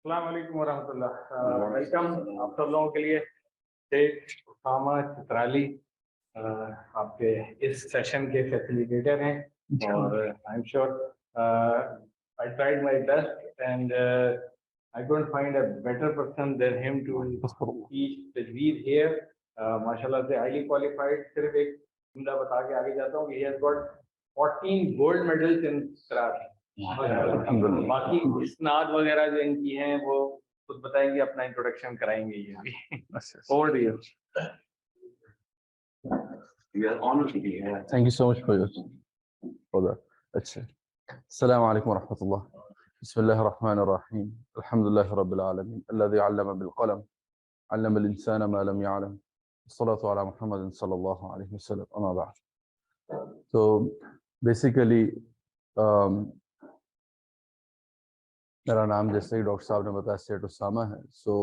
السلام علیکم ورحمۃ اللہ. ویلکم آپ سب لوگوں کے لیے. شیخ اسامہ چترالی آپ کے اس سیشن کے فیسیلیٹیٹر ہیں اور I am sure I tried my best and I couldn't find a better person than him to teach tajweed here. ماشاءاللہ سے highly qualified. صرف ایک جملہ بتا کے آگے جاتا ہوں کہ he has got 14 gold medals in Qiraat. باقی اسناد وغیرہ جو ان کی ہیں وہ خود بتائیں گے, اپنا انٹروڈکشن کرائیں گے. یہ ابھی over to you. We are honored to be here. Thank you so much for that. اچھا, السلام علیکم ورحمۃ اللہ. بسم اللہ الرحمن الرحیم. الحمد للہ رب العالمین الذي علم بالقلم علم الانسان ما لم يعلم الصلاة على محمد صلی اللہ علیہ وسلم. اما بعد. So basically میرا نام جیسے ڈاکٹر صاحب نے بتایا سیٹ اسامہ ہے. So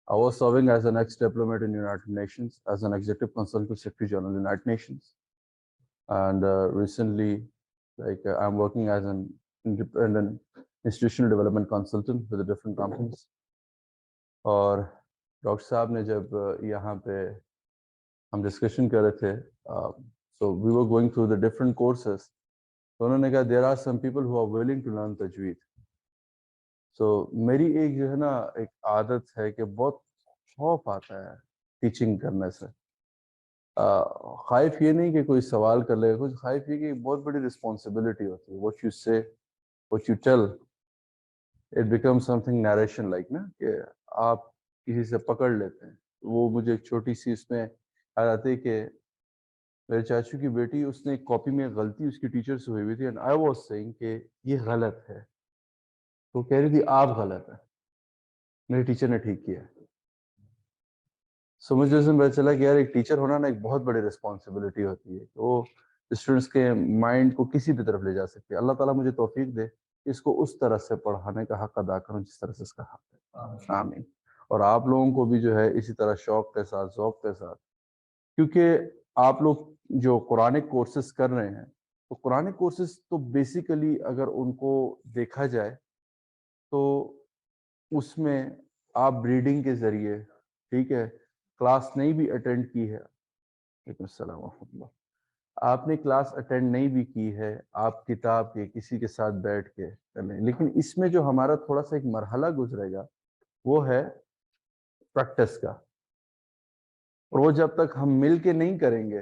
I was serving as an ex-diplomat in United Nations as an executive consultant to Secretary General United Nations, and recently I'm working as an independent institutional development consultant with the different companies. اور doctor صاحب نے جب یہاں پہ ہم discussion کر رہے تھے, so we were going through the different courses, تو انہوں نے کہا there are some people who are willing to learn tajweed. So میری ایک جو ہے نا ایک عادت ہے کہ بہت خوف آتا ہے ٹیچنگ کرنے سے. خائف یہ نہیں کہ کوئی سوال کر لے گا, کچھ خائف یہ کہ بہت بڑی رسپانسبلٹی ہوتی ہے. what you say, what you tell, it becomes something narration like نا, کہ آپ کسی سے پکڑ لیتے ہیں. وہ مجھے ایک چھوٹی سی اس میں یاد آتی ہے کہ میرے چاچو کی بیٹی, اس نے ایک کاپی میں غلطی اس کی ٹیچر سے ہوئی ہوئی تھی, and I was saying کہ یہ غلط ہے, تو کہہ رہی تھی آپ غلط ہے, میرے ٹیچر نے ٹھیک کیا. سو مجھے اس میں پتہ چلا کہ یار ایک ٹیچر ہونا نا ایک بہت بڑی رسپانسبلٹی ہوتی ہے, کہ وہ اسٹوڈنٹس کے مائنڈ کو کسی بھی طرف لے جا سکتے ہیں. اللہ تعالیٰ مجھے توفیق دے اس کو اس طرح سے پڑھانے کا حق ادا کروں جس طرح سے اس کا حق ہے. آمین. اور آپ لوگوں کو بھی جو ہے اسی طرح شوق کے ساتھ, ذوق کے ساتھ, کیونکہ آپ لوگ جو قرآنک کورسز کر رہے ہیں, تو قرآنک کورسز تو بیسیکلی اگر ان کو دیکھا جائے تو اس میں آپ ریڈنگ کے ذریعے, ٹھیک ہے, کلاس نہیں بھی اٹینڈ کی ہے, وعلیکم السلام ورحمۃ اللہ, آپ نے کلاس اٹینڈ نہیں بھی کی ہے, آپ کتاب کے کسی کے ساتھ بیٹھ کے کر لیں, لیکن اس میں جو ہمارا تھوڑا سا ایک مرحلہ گزرے گا وہ ہے پریکٹس کا. اور وہ جب تک ہم مل کے نہیں کریں گے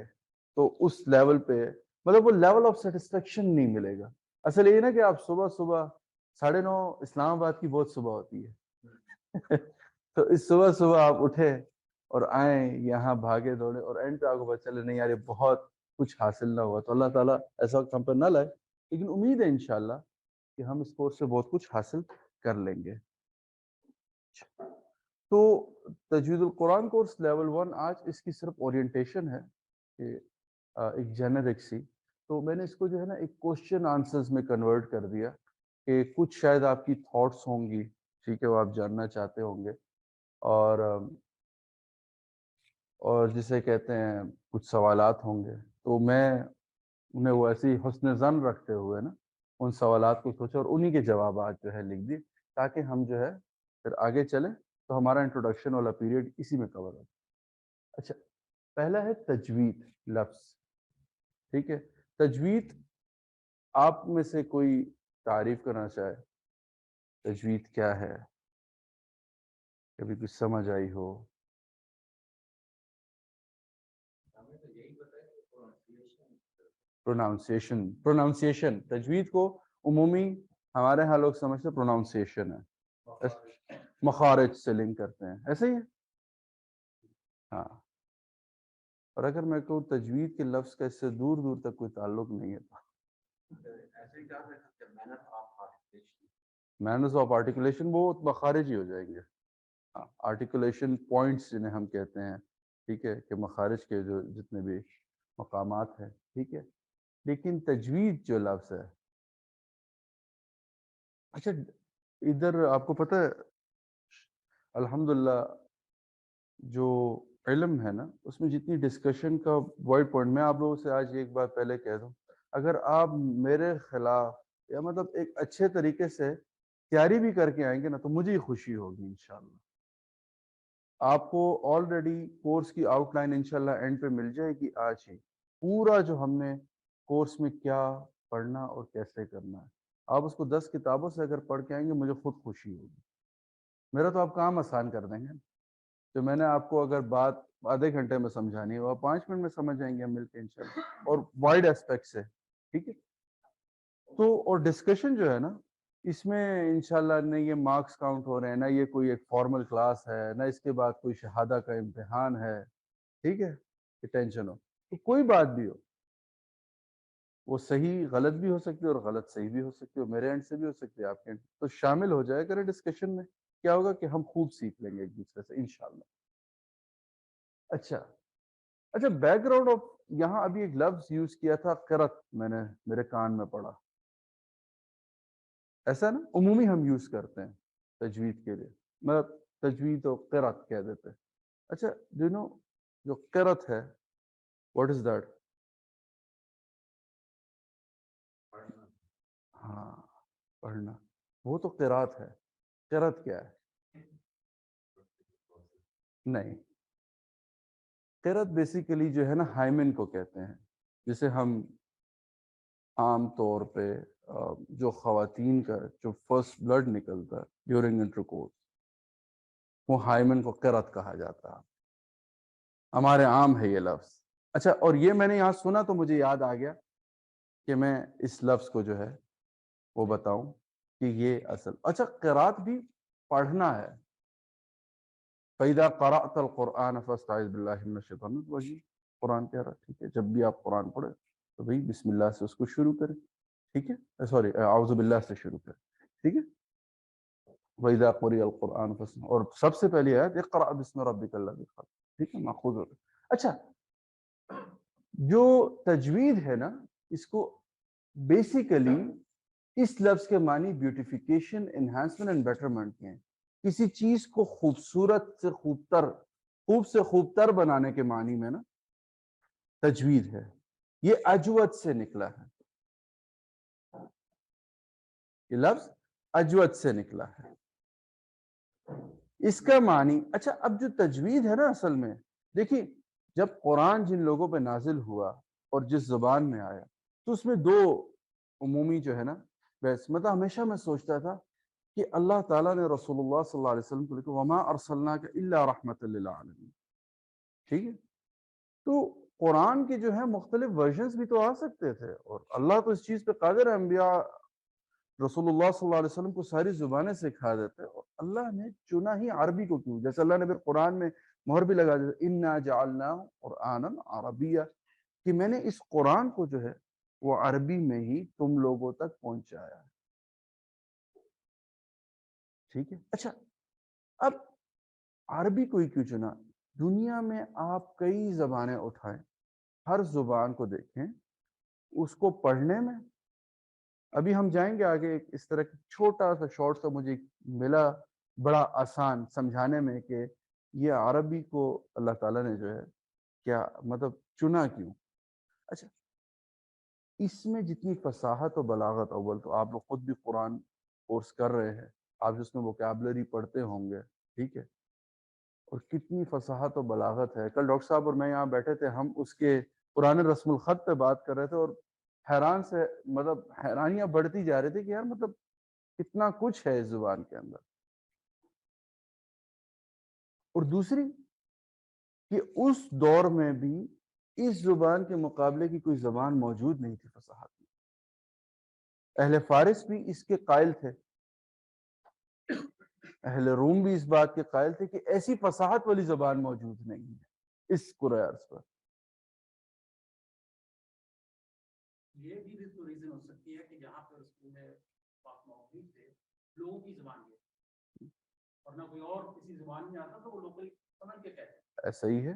تو اس لیول پہ مطلب وہ لیول آف سیٹسفیکشن نہیں ملے گا. اصل یہ نا کہ آپ صبح 9:30 اسلام آباد کی بہت صبح ہوتی ہے تو اس صبح آپ اٹھے اور آئیں یہاں بھاگے دوڑے اور اینڈ پہ آپ کو پتہ چلے نہیں یار یہ بہت کچھ حاصل نہ ہوا. تو اللہ تعالیٰ ایسا وقت ہم پر نہ لائے, لیکن امید ہے انشاءاللہ کہ ہم اس کورس سے بہت کچھ حاصل کر لیں گے. تو تجوید القرآن کورس لیول 1 آج اس کی صرف اورینٹیشن ہے کہ ایک جنرک سی, تو میں نے اس کو جو ہے نا ایک کوشچن آنسرز میں کنورٹ کر دیا کہ کچھ شاید آپ کی تھاٹس ہوں گی, ٹھیک ہے, وہ آپ جاننا چاہتے ہوں گے, اور جسے کہتے ہیں کچھ سوالات ہوں گے, تو میں انہیں وہ ایسی حسن ظن رکھتے ہوئے نا ان سوالات کو سوچا اور انہی کے جوابات جو ہے لکھ دیے تاکہ ہم جو ہے پھر آگے چلیں. تو ہمارا انٹروڈکشن والا پیریڈ اسی میں کور ہوتا. اچھا, پہلا ہے تجوید لفظ, ٹھیک ہے. تجوید آپ میں سے کوئی تعریف کرنا چاہے, تجوید کیا ہے, کبھی کچھ سمجھ آئی ہو؟ پروناؤنسیشن تجوید کو عمومی ہمارے ہاں لوگ سمجھتے پروناؤنسیشن ہے, مخارج سے لنک کرتے ہیں, ایسے ہی ہے. ہاں, اور اگر میں کہوں تجوید کے لفظ کا اس سے دور دور تک کوئی تعلق نہیں ہے, مینرز آف آرٹیکولیشن وہ مخارج ہی ہو جائیں گے. آرٹیکولیشن پوائنٹس جنہیں ہم کہتے ہیں, ٹھیک ہے, کہ مخارج کے جو جتنے بھی مقامات ہیں, ٹھیک ہے. لیکن تجوید جو لفظ ہے, اچھا ادھر آپ کو پتہ ہے الحمدللہ جو علم ہے نا اس میں جتنی ڈسکشن کا وائڈ پوائنٹ, میں آپ لوگوں سے آج ایک بات پہلے کہہ دوں, اگر آپ میرے خلاف یا مطلب ایک اچھے طریقے سے تیاری بھی کر کے آئیں گے نا تو مجھے ہی خوشی ہوگی انشاءاللہ. آپ کو آلریڈی کورس کی آؤٹ لائن انشاءاللہ اینڈ پہ مل جائے گی آج ہی. پورا جو ہم نے کورس میں کیا پڑھنا اور کیسے کرنا ہے آپ اس کو 10 کتابوں سے اگر پڑھ کے آئیں گے مجھے خود خوشی ہوگی. میرا تو آپ کام آسان کر دیں گے. تو میں نے آپ کو اگر بات آدھے گھنٹے میں سمجھانی ہو 5 منٹ میں سمجھ جائیں گے ہم مل کے انشاءاللہ اور وائڈ اسپیکٹ سے. ٹھیک ہے. تو اور ڈسکشن جو ہے نا اس میں انشاءاللہ نہ یہ مارکس کاؤنٹ ہو رہے ہیں نہ یہ کوئی ایک فارمل کلاس ہے نہ اس کے بعد کوئی شہادہ کا امتحان ہے. ٹھیک ہے. کہ ٹینشن ہو تو کوئی بات بھی ہو وہ صحیح غلط بھی ہو سکتی ہے اور غلط صحیح بھی ہو سکتی ہے. میرے اینڈ سے بھی ہو سکتی ہے آپ کے اینڈ تو شامل ہو جائے کرے ڈسکشن میں. کیا ہوگا کہ ہم خوب سیکھ لیں گے ایک دوسرے سے انشاءاللہ. اچھا بیک گراؤنڈ آف یہاں ابھی ایک لفظ یوز کیا تھا قرت. میں نے میرے کان میں پڑا ایسا نا عمومی ہم یوز کرتے ہیں تجوید کے لیے. مطلب تجوید و قرت کہہ دیتے ہیں. اچھا ڈو یو نو جو قرت ہے واٹ از دیٹ؟ ہاں پڑھنا وہ تو قرات ہے. قرت کیا ہے؟ نہیں قرت بیسیکلی جو ہے نا ہائمن کو کہتے ہیں. جسے ہم عام طور پہ جو خواتین کا جو فرسٹ بلڈ نکلتا ہے ڈیورنگ انٹرکورس وہ ہائمن کو قرت کہا جاتا ہے. ہمارے عام ہے یہ لفظ. اچھا اور یہ میں نے یہاں سنا تو مجھے یاد آ گیا کہ میں اس لفظ کو جو ہے وہ بتاؤں کہ یہ اصل اچھا قرات بھی پڑھنا ہے. فَإِذَا قَرَأْتَ الْقُرْآنَ فَاسْتَعِذْ بِاللَّهِ مِنَ الشَّيْطَانِ الرَّجِيمِ. قرآن کہہ رہا ٹھیک ہے جب بھی آپ قرآن پڑھیں تو بھائی بسم اللہ سے اس کو شروع کریں. ٹھیک ہے سوری اعوذ باللہ سے شروع کریں. ٹھیک ہے. وَإِذَا قُرِئَ الْقُرْآنُ فَاسْتَمِعُوا اور سب سے پہلی آیت اقرأ بِاسْمِ رَبِّكَ الَّذِي خَلَقَ. ٹھیک ہے ماخوذ ہوتا. اچھا جو تجوید ہے نا اس کو بیسیکلی اس لفظ کے معنی بیوٹیفیکیشن انہانسمنٹ اینڈ بیٹرمنٹ کے ہیں. کسی چیز کو خوبصورت سے خوب تر بنانے کے معنی میں نا تجوید ہے. یہ اجود سے نکلا ہے. یہ لفظ اجود سے نکلا ہے. اس کا معنی اچھا اب جو تجوید ہے نا اصل میں دیکھیں جب قرآن جن لوگوں پہ نازل ہوا اور جس زبان میں آیا تو اس میں دو عمومی جو ہے نا بس مطلب ہمیشہ میں سوچتا تھا کہ اللہ تعالیٰ نے رسول اللہ صلی اللہ علیہ وسلم کو لکھا وما ارسلناک الا رحمت للعالمین. ٹھیک ہے. تو قرآن کے جو ہے مختلف ورژنز بھی تو آ سکتے تھے اور اللہ تو اس چیز پہ قادر ہے. انبیاء رسول اللہ صلی اللہ علیہ وسلم کو ساری زبانیں سکھا دیتے اور اللہ نے چنا ہی عربی کو کیوں. جیسے اللہ نے پھر قرآن میں مہر بھی لگا دیتا انا جعلناہ قرآنا عربیہ کہ میں نے اس قرآن کو جو ہے وہ عربی میں ہی تم لوگوں تک پہنچایا ہے. ٹھیک ہے. اچھا اب عربی کو ہی کیوں چنا؟ دنیا میں آپ کئی زبانیں اٹھائیں ہر زبان کو دیکھیں اس کو پڑھنے میں ابھی ہم جائیں گے آگے ایک اس طرح کی چھوٹا سا شارٹ سا مجھے ملا بڑا آسان سمجھانے میں کہ یہ عربی کو اللہ تعالیٰ نے جو ہے کیا مطلب چنا کیوں. اچھا اس میں جتنی فصاحت و بلاغت اول تو آپ لوگ خود بھی قرآن کورس کر رہے ہیں آپ جس میں ووکیبلری پڑھتے ہوں گے. ٹھیک ہے. اور کتنی فصاحت و بلاغت ہے. کل ڈاکٹر صاحب اور میں یہاں بیٹھے تھے ہم اس کے قرآن رسم الخط پہ بات کر رہے تھے اور حیران سے مطلب حیرانیاں بڑھتی جا رہی تھی کہ یار مطلب کتنا کچھ ہے اس زبان کے اندر. اور دوسری کہ اس دور میں بھی اس زبان کے مقابلے کی کوئی زبان موجود نہیں تھی فصاحت میں. اہل فارس بھی اس کے قائل تھے اہل روم بھی اس بات کے قائل تھے کہ ایسی فصاحت والی زبان موجود نہیں ہے اس کرۂ ارض پر. یہ بھی تو ریزن ہو سکتی ہے کہ جہاں پر رسول پاک موجود تھے لوگوں کی زبان یہ اور نہ کوئی اور کسی زبان میں آتا تو وہ لوکل سمجھ کے کہتے. ایسا ہی ہے.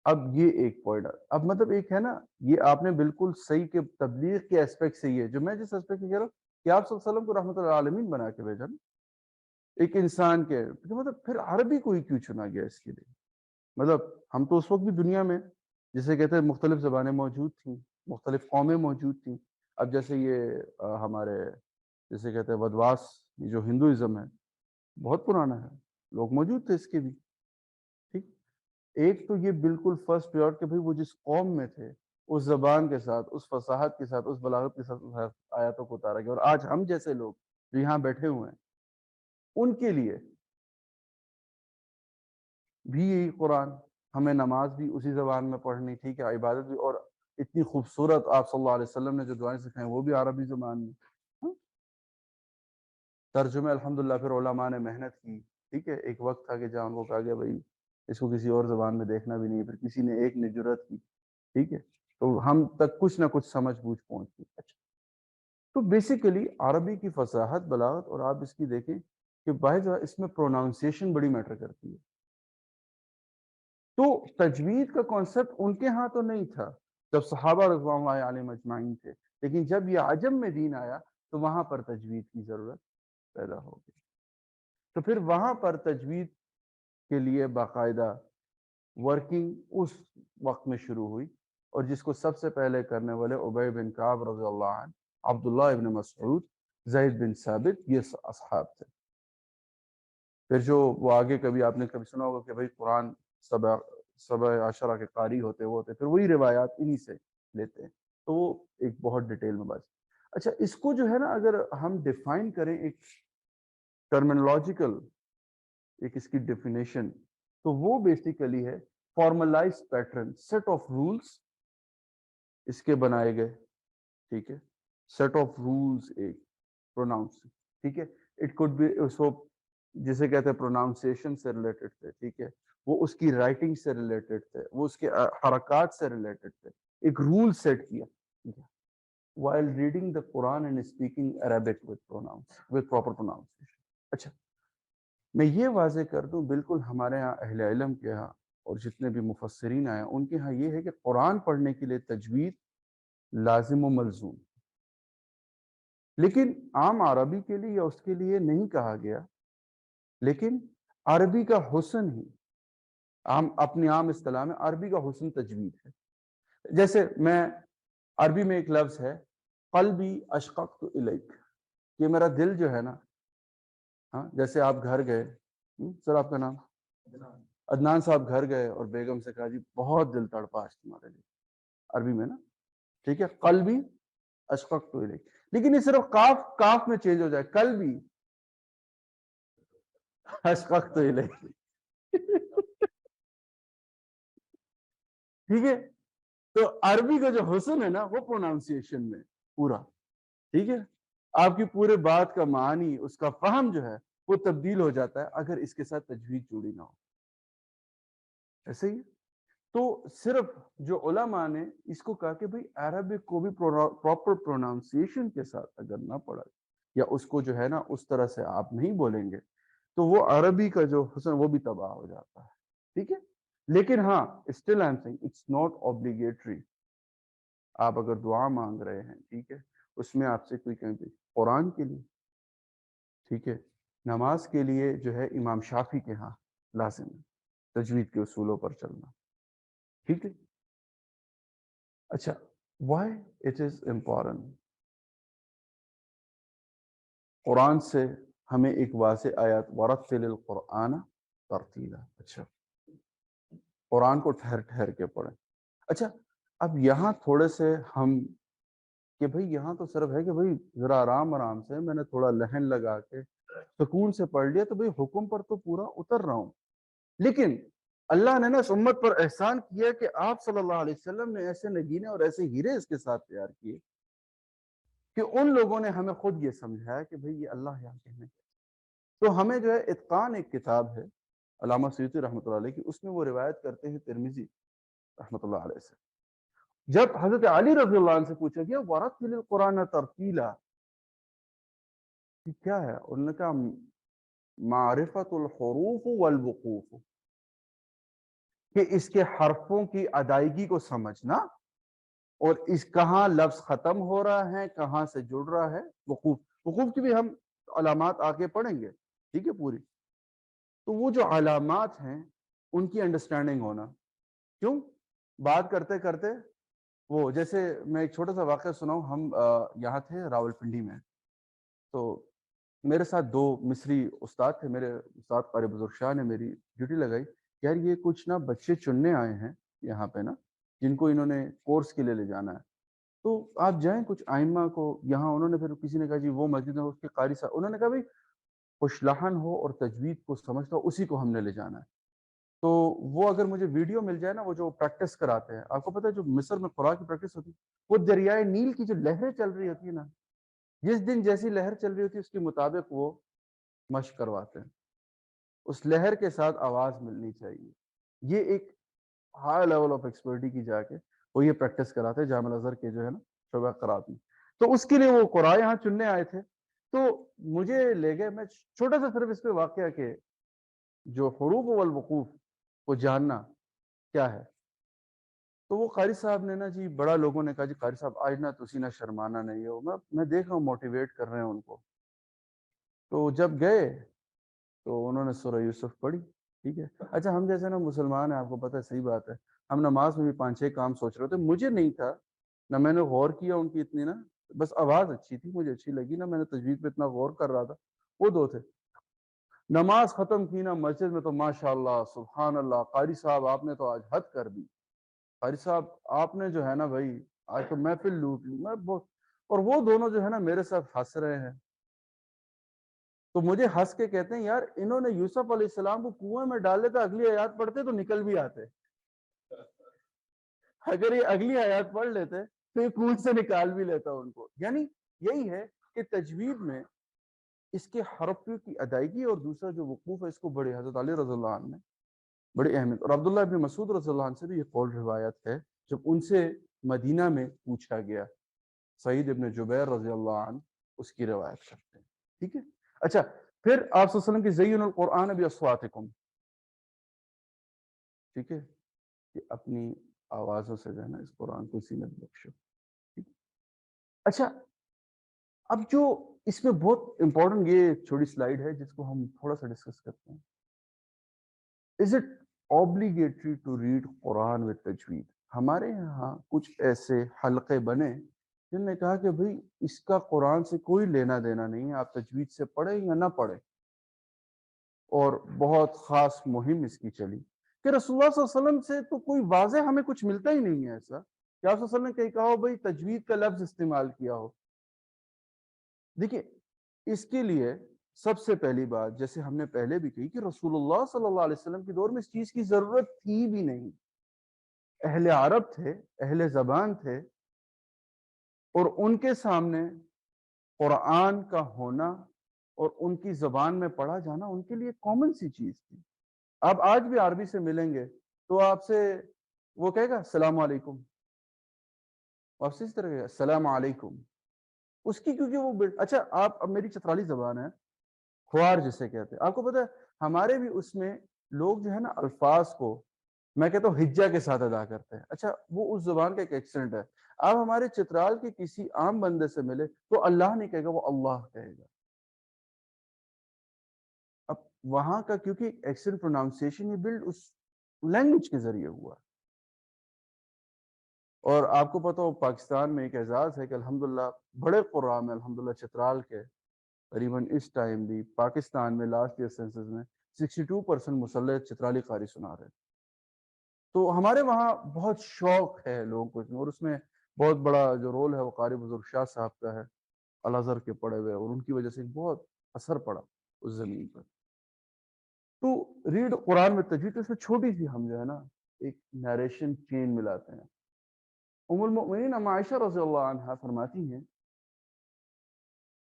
اب یہ ایک پوائنٹ اب مطلب ایک ہے نا یہ آپ نے بالکل صحیح کہ تبلیغ کے اسپیکٹ سے یہ جو میں جس اسپیکٹ سے کہہ رہا ہوں کہ آپ صلی اللہ علیہ وسلم کو رحمۃ اللہ عالمین بنا کے بھیجا نا ایک انسان کے مطلب پھر عربی کو ہی کیوں چنا گیا اس کے لیے. مطلب ہم تو اس وقت بھی دنیا میں جسے کہتے ہیں مختلف زبانیں موجود تھیں مختلف قومیں موجود تھیں. اب جیسے یہ ہمارے جسے کہتے ہیں ودواس یہ جو ہندوازم ہے بہت پرانا ہے، لوگ موجود تھے اس کے بھی، ٹھیک. ایک تو یہ بالکل فرسٹ پریورٹی کہ بھئی وہ جس قوم میں تھے اس زبان کے ساتھ، اس فصاحت کے ساتھ، اس بلاغت کے ساتھ اس آیاتوں کو اتارا گیا. اور آج ہم جیسے لوگ جو یہاں بیٹھے ہوئے ہیں ان کے لیے بھی یہی قرآن، ہمیں نماز بھی اسی زبان میں پڑھنی، ٹھیک ہے، عبادت بھی، اور اتنی خوبصورت آپ صلی اللہ علیہ وسلم نے جو دعائیں سکھائیں وہ بھی عربی زبان میں. ترجمے الحمدللہ پھر علماء نے محنت کی، ٹھیک ہے. ایک وقت تھا کہ جہاں ان کو کہا گیا بھائی اس کو کسی اور زبان میں دیکھنا بھی نہیں، پھر کسی نے ایک نے جرأت کی، ٹھیک ہے، تو ہم تک کچھ نہ کچھ سمجھ بوجھ پہنچ گئی. اچھا، تو بیسیکلی عربی کی فصاحت، بلاغت، اور آپ اس کی دیکھیں کہ باہر اس میں پروناؤنسیشن بڑی میٹر کرتی ہے. تو تجوید کا کانسیپٹ ان کے ہاں تو نہیں تھا جب صحابہ رضوان اللہ علیہم اجمعین تھے، لیکن جب یہ عجم میں دین آیا تو وہاں پر تجوید کی ضرورت پیدا ہو گئی. تو پھر وہاں پر تجوید کے لیے باقاعدہ ورکنگ اس وقت میں شروع ہوئی، اور جس کو سب سے پہلے کرنے والے ابی بن کعب رضی اللہ عنہ، عبداللہ ابن مسعود، زید بن ثابت، یہ اصحاب تھے. پھر جو وہ آگے کبھی آپ نے کبھی سنا ہوگا کہ بھائی قرآن سبع عشرہ کے قاری ہوتے وہ ہوتے، پھر وہی روایات انہی سے لیتے ہیں. تو وہ ایک بہت ڈیٹیل میں بات. اچھا، اس کو جو ہے نا اگر ہم ڈیفائن کریں ایک ٹرمینالوجیکل، ایک اس کی ڈیفینیشن، تو وہ بیسیکلی ہے formalize pattern, set of rules اس کے بنائے گئے، ٹھیک ہے، سیٹ آف رولز ایک پروناؤنس، ٹھیک ہے. اٹ کوڈ بی اس کو جسے کہتے ہیں پروناؤنسیشن سے ریلیٹڈ تھے، ٹھیک ہے، وہ اس کی رائٹنگ سے ریلیٹڈ تھے، وہ اس کے حرکات سے ریلیٹڈ تھے. ایک رول سیٹ کیا while reading the Quran and speaking Arabic with proper pronunciation. اچھا، میں یہ واضح کر دوں، بالکل ہمارے ہاں اہل علم کے ہاں اور جتنے بھی مفسرین آئے ان کے ہاں یہ ہے کہ قرآن پڑھنے کے لیے تجوید لازم و ملزوم، لیکن عام عربی کے لیے یا اس کے لیے نہیں کہا گیا، لیکن عربی کا حسن ہی اپنی عام اصطلاح میں عربی کا حسن تجوید ہے. جیسے میں عربی میں ایک لفظ ہے قلبی اشققت الیک، یہ میرا دل جو ہے نا، ہاں، جیسے آپ گھر گئے، سر آپ کا نام عدنان صاحب، گھر گئے اور بیگم سے کہا جی بہت دل تڑپا آج تمہارے لیے، عربی میں نا، ٹھیک ہے، قلبی اشققت الیک، لیکن یہ صرف کاف میں چینج ہو جائے، قلبی اشققت الیک، ٹھیک ہے. تو عربی کا جو حسن ہے نا وہ پروناؤنسیشن میں پورا، ٹھیک ہے، آپ کی پورے بات کا معنی، اس کا فہم جو ہے وہ تبدیل ہو جاتا ہے اگر اس کے ساتھ تجوید جڑی نہ ہو. ایسے ہی تو صرف جو علماء نے اس کو کہا کہ بھئی عربک کو بھی پراپر پروناؤنسیشن کے ساتھ اگر نہ پڑھا یا اس کو جو ہے نا اس طرح سے آپ نہیں بولیں گے تو وہ عربی کا جو حسن وہ بھی تباہ ہو جاتا ہے، ٹھیک ہے. لیکن ہاں still I'm saying it's not obligatory. آپ اگر دعا مانگ رہے ہیں، ٹھیک ہے، اس میں آپ سے کوئی کہیں قرآن کے لیے، ٹھیک ہے، نماز کے لیے جو ہے امام شافعی کے ہاں لازم ہے تجوید کے اصولوں پر چلنا، ٹھیک ہے. اچھا، why it is important؟ قرآن سے ہمیں ایک واضح آیات ورتل القرآن ترتیلا، اچھا، قرآن کو ٹھہر ٹھہر کے پڑھیں. اچھا، اب یہاں تھوڑے سے ہم کہ بھئی یہاں تو صرف ہے کہ بھئی ذرا آرام آرام سے میں نے تھوڑا لہن لگا کے سکون سے پڑھ لیا، تو بھئی حکم پر تو پورا اتر رہا ہوں، لیکن اللہ نے نا اس امت پر احسان کیا کہ آپ صلی اللہ علیہ وسلم نے ایسے نگینے اور ایسے ہیرے اس کے ساتھ تیار کیے کہ ان لوگوں نے ہمیں خود یہ سمجھایا کہ بھئی یہ اللہ یہاں کہنے. تو ہمیں جو ہے اتقان ایک کتاب ہے علامہ سیوطی رحمۃ اللہ علیہ کی، اس میں وہ روایت کرتے ہیں ترمذی رحمۃ اللہ علیہ سے، جب حضرت علی رضی اللہ عنہ سے پوچھا گیا ورتل القرآن ترتیلا کیا ہے، انہوں نے کہا معرفت الحروف والوقوف، کہ اس کے حرفوں کی ادائیگی کو سمجھنا اور اس کہاں لفظ ختم ہو رہا ہے کہاں سے جڑ رہا ہے. وقوف کی بھی ہم علامات آگے پڑھیں گے، ٹھیک ہے، پوری. تو وہ جو علامات ہیں ان کی انڈرسٹینڈنگ ہونا، کیوں بات کرتے کرتے وہ جیسے میں ایک چھوٹا سا واقعہ سناؤں. ہم یہاں تھے راول پنڈی میں، تو میرے ساتھ 2 مصری استاد تھے، میرے استاد قاری بزرگ شاہ نے میری ڈیوٹی لگائی، یار یہ کچھ نا بچے چننے آئے ہیں یہاں پہ نا، جن کو انہوں نے کورس کے لیے لے جانا ہے، تو آپ جائیں کچھ آئمہ کو یہاں، انہوں نے پھر کسی نے کہا جی وہ مسجد میں اس کے قاری صاحب، انہوں نے کہا بھائی خوش لحن ہو اور تجوید کو سمجھتا ہو اسی کو ہم نے لے جانا ہے۔ تو وہ اگر مجھے ویڈیو مل جائے نا، وہ جو پریکٹس کراتے ہیں، آپ کو پتہ ہے جو مصر میں قرآن کی پریکٹس ہوتی ہے، وہ دریائے نیل کی جو لہریں چل رہی ہوتی ہے نا، جس دن جیسی لہر چل رہی ہوتی ہے اس کے مطابق وہ مشق کرواتے ہیں، اس لہر کے ساتھ آواز ملنی چاہیے۔ یہ ایک ہائی لیول آف ایکسپرٹی کی جا کے وہ یہ پریکٹس کراتے ہیں جامع الازہر کے جو ہے نا شعبہ قرات میں۔ تو اس کے لیے وہ قرآن یہاں چننے آئے تھے، تو مجھے لے گئے، میں چھوٹا سا صرف اس پہ واقعہ کہ جو حروف والوقوف کو جاننا کیا ہے، تو وہ قاری صاحب نے نا جی، بڑا لوگوں نے کہا جی قاری صاحب آج نا تسی نہ شرمانا نہیں ہو، میں دیکھ رہا ہوں موٹیویٹ کر رہے ہیں ان کو۔ تو جب گئے تو انہوں نے سورہ یوسف پڑھی، ٹھیک ہے۔ اچھا ہم جیسے نا مسلمان ہیں، آپ کو پتہ ہے صحیح بات ہے، ہم نماز میں بھی 5-6 کام سوچ رہے تھے، مجھے نہیں تھا نہ میں نے غور کیا ان کی اتنی نا، بس آواز اچھی تھی، مجھے اچھی لگی نا، میں نے تجوید پہ اتنا غور کر رہا تھا، وہ 2 تھے۔ نماز ختم کی نا مسجد میں تو ماشاءاللہ سبحان اللہ، قاری صاحب آپ نے تو آج حد کر دی، قاری صاحب آپ نے جو ہے نا بھائی آج تو محفل لوٹ لی، میں بہت، اور وہ دونوں جو ہے نا میرے ساتھ ہنس رہے ہیں، تو مجھے ہنس کے کہتے ہیں یار انہوں نے یوسف علیہ السلام کو کنویں میں ڈال دیتا، اگلی آیات پڑھتے تو نکل بھی آتے، اگر یہ اگلی آیات پڑھ لیتے تو یہ کنویں سے نکال بھی لیتا ان کو۔ یعنی یہی ہے کہ تجوید میں اس کے حرف کی ادائیگی اور دوسرا جو وقوف ہے اس کو بڑے حضرت علی رضی اللہ عنہ نے بڑی اہمیت، اور عبداللہ ابن مسعود رضی اللہ عنہ سے بھی یہ قول روایت ہے جب ان سے مدینہ میں پوچھا گیا، سعید ابن جبیر رضی اللہ عنہ اس کی روایت کرتے ہیں، ٹھیک ہے۔ اچھا پھر آپ صلی اللہ علیہ وسلم کی زین القرآن باصواتکم، ٹھیک ہے، کہ اپنی آوازوں سے جو ہے نا اس قرآن کو زینت بخشو، ٹھیک ہے۔ اچھا اب جو اس میں بہت امپورٹنٹ یہ چھوٹی سلائیڈ ہے جس کو ہم تھوڑا سا ڈسکس کرتے ہیں، is it obligatory to read Quran with تجوید؟ ہمارے یہاں کچھ ایسے حلقے بنے جن نے کہا کہ بھئی اس کا قرآن سے کوئی لینا دینا نہیں ہے، آپ تجوید سے پڑھیں یا نہ پڑھیں، اور بہت خاص مہم اس کی چلی کہ رسول اللہ صلی اللہ علیہ وسلم سے تو کوئی واضح ہمیں کچھ ملتا ہی نہیں ہے ایسا کہ آپ صلی اللہ علیہ وسلم نے کہیں کہا ہو بھئی تجوید کا لفظ استعمال کیا ہو۔ دیکھیں اس کے لیے سب سے پہلی بات جیسے ہم نے پہلے بھی کہی کہ رسول اللہ صلی اللہ علیہ وسلم کے دور میں اس چیز کی ضرورت تھی بھی نہیں، اہل عرب تھے، اہل زبان تھے، اور ان کے سامنے قرآن کا ہونا اور ان کی زبان میں پڑھا جانا ان کے لیے کامن سی چیز تھی۔ آپ آج بھی عربی سے ملیں گے تو آپ سے وہ کہے گا السلام علیکم، آپ سے اس طرح کہے گا السلام علیکم، اس کی کیونکہ وہ اچھا آپ اب میری چترالی زبان ہے، خوار جسے کہتے ہیں، آپ کو پتہ ہے ہمارے بھی اس میں لوگ جو ہے نا الفاظ کو میں کہتا ہوں ہجا کے ساتھ ادا کرتے ہیں، اچھا وہ اس زبان کا ایک ایکسنٹ ہے، آپ ہمارے چترال کے کسی عام بندے سے ملے تو اللہ نہیں کہے گا، وہ اللہ کہے گا۔ اب وہاں کا کیونکہ ایکسنٹ پروناؤنسیشن یہ بلڈ اس لینگویج کے ذریعے ہوا، اور آپ کو پتہ ہو پاکستان میں ایک اعزاز ہے کہ الحمدللہ بڑے قرآن میں الحمدللہ چترال کے قریباً اس ٹائم بھی پاکستان میں لاسٹ ایئر سینسس میں 62% مسلح چترالی قاری سنا رہے، تو ہمارے وہاں بہت شوق ہے لوگوں کو اس میں، اور اس میں بہت بڑا جو رول ہے وہ قاری بزرگ شاہ صاحب کا ہے، الازہر کے پڑھے ہوئے، اور ان کی وجہ سے بہت اثر پڑا اس زمین پر۔ تو ریڈ قرآن میں تجوید، اس میں چھوٹی سی ہم جو ہے نا ایک نیریشن چین ملاتے ہیں۔ ام المؤمنین ام عائشہ رضی اللہ عنہا فرماتی ہیں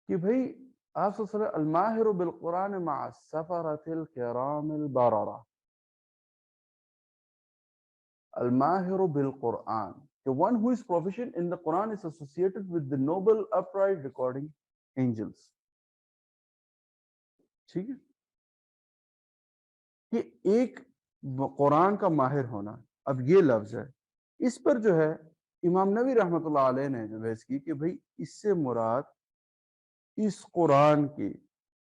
کہ بھئی آپ صلی اللہ علیہ وسلم الماہر بالقرآن مع السفرۃ الکرام البررہ، الماہر بالقرآن، the one who is proficient in the Quran is associated with the noble upright recording angels، ٹھیک ہے، کہ ایک قرآن کا ماہر ہونا، اب یہ لفظ ہے، اس پر جو ہے امام نووی رحمۃ اللہ علیہ نے جو بحث کی کہ بھئی اس سے مراد اس قرآن کی،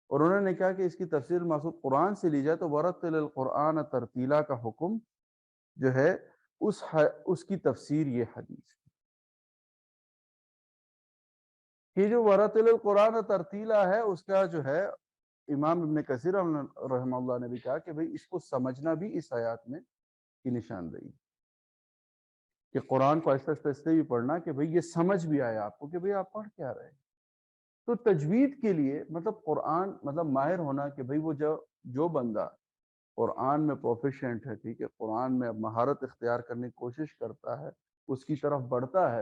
اور انہوں نے کہا کہ اس کی تفسیر مقصود قرآن سے لی جائے تو ورتل القرآن ترتیلا کا حکم جو ہے اس کی تفسیر یہ حدیث، یہ جو ورتل القرآن ترتیلا ہے اس کا جو ہے امام ابن کثیر رحمہ اللہ نے بھی کہا کہ بھئی اس کو سمجھنا بھی اس آیات میں کی نشاندہی کہ قرآن کو ایسا ایسے بھی پڑھنا کہ بھئی یہ سمجھ بھی آئے آپ کو کہ بھئی آپ پڑھ کیا رہے ہیں۔ تو تجوید کے لیے مطلب قرآن مطلب ماہر ہونا کہ بھئی وہ جو بندہ قرآن میں پروفیشنٹ ہے، ٹھیک ہے، قرآن میں مہارت اختیار کرنے کی کوشش کرتا ہے، اس کی طرف بڑھتا ہے،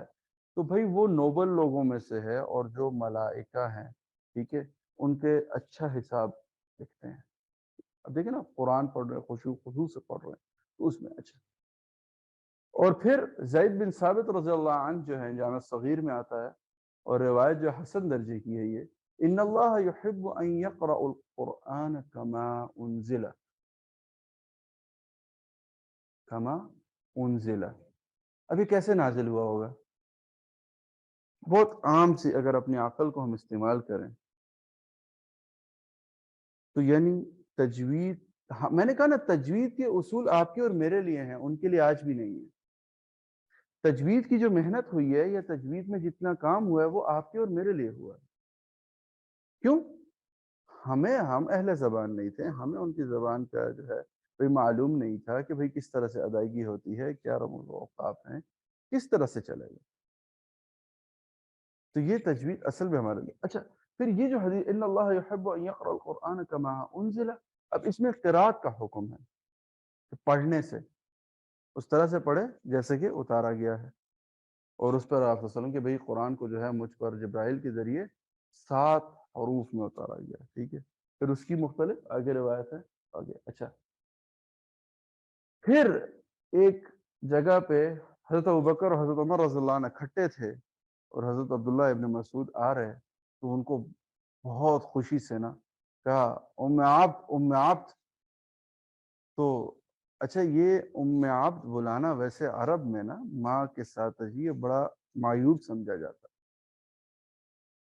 تو بھئی وہ نوبل لوگوں میں سے ہے، اور جو ملائکہ ہیں، ٹھیک ہے، ان کے اچھا حساب لکھتے ہیں۔ اب دیکھیں نا، قرآن پڑھ رہے ہیں، خضوع سے پڑھ رہے ہیں، تو اس میں اچھا۔ اور پھر زید بن ثابت رضی اللہ عنہ جو ہے جامع صغیر میں آتا ہے، اور روایت جو حسن درجے کی ہے یہ، ان اللہ یحب ان یقرأ القرآن کما انزل کما انزل۔ اب یہ کیسے نازل ہوا ہوگا؟ بہت عام سی اگر اپنی عقل کو ہم استعمال کریں تو یعنی تجوید، میں نے کہا نا تجوید کے اصول آپ کے اور میرے لیے ہیں، ان کے لیے آج بھی نہیں ہے۔ تجوید کی جو محنت ہوئی ہے یا تجوید میں جتنا کام ہوا ہے وہ آپ کے اور میرے لیے ہوا ہے۔ کیوں؟ ہم اہل زبان نہیں تھے، ہمیں ان کی زبان کا جو ہے کوئی معلوم نہیں تھا کہ بھئی کس طرح سے ادائیگی ہوتی ہے، کیا رسم الاوقاف ہیں، کس طرح سے چلے گا۔ تو یہ تجوید اصل میں ہمارے لیے اچھا۔ پھر یہ جو حدیث ان اللہ یحب ان یقرأ القرآن کما انزل، اب اس میں قرات کا حکم ہے کہ پڑھنے سے اس طرح سے پڑھے جیسے کہ اتارا گیا ہے، اور اس پر آپ صلی اللہ علیہ وسلم کہ بھئی قرآن کو جو ہے مجھ پر جبرائیل کے ذریعے 7 حروف میں اتارا گیا ہے، ٹھیک ہے۔ پھر اس کی مختلف آگے روایت ہے آگے۔ اچھا، پھر ایک جگہ پہ حضرت ابوبکر اور حضرت عمر رضی اللہ عنہ اکٹھے تھے، اور حضرت عبداللہ ابن مسعود آ رہے، تو ان کو بہت خوشی سے نا کہا ام عبد۔ تو اچھا، یہ ام عبد بلانا ویسے عرب میں نا ماں کے ساتھ یہ بڑا معیوب سمجھا جاتا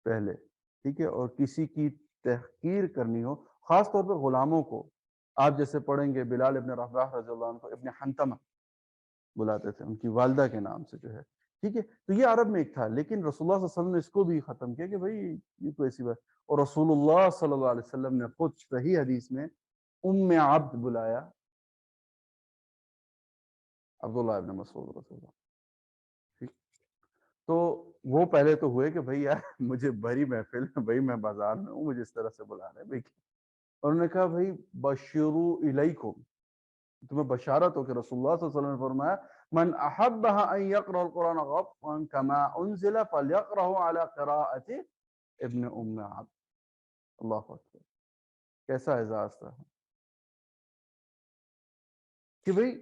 پہلے، ٹھیک ہے، اور کسی کی تحقیر کرنی ہو، خاص طور پہ غلاموں کو، آپ جیسے پڑھیں گے بلال ابن رباح رضی اللہ عنہ کو ابن حنتمہ بلاتے تھے ان کی والدہ کے نام سے جو ہے، ٹھیک ہے۔ تو یہ عرب میں ایک تھا، لیکن رسول اللہ صلی اللہ علیہ وسلم نے اس کو بھی ختم کیا کہ بھئی یہ کوئی ایسی بات، اور رسول اللہ صلی اللہ علیہ وسلم نے خود صحیح حدیث میں ام عبد بلایا عبداللہ ابن مسعود رضی اللہ عنہ، ٹھیک۔ تو وہ پہلے تو ہوئے کہ بھئی یار مجھے بھری محفل، بھئی میں بازار میں ہوں، مجھے اس طرح سے بلا رہے ہیں بھئی، اور انہوں نے کہا بھئی بشرو الیکم، تمہیں بشارت ہو کہ رسول اللہ صلی اللہ علیہ وسلم نے فرمایا من احبها ان يقرأ القرآن غضا كما انزل فليقرأه على قراءة ابن ام عبد۔ اللہ اکبر، کیسا اعزاز تھا کہ بھئی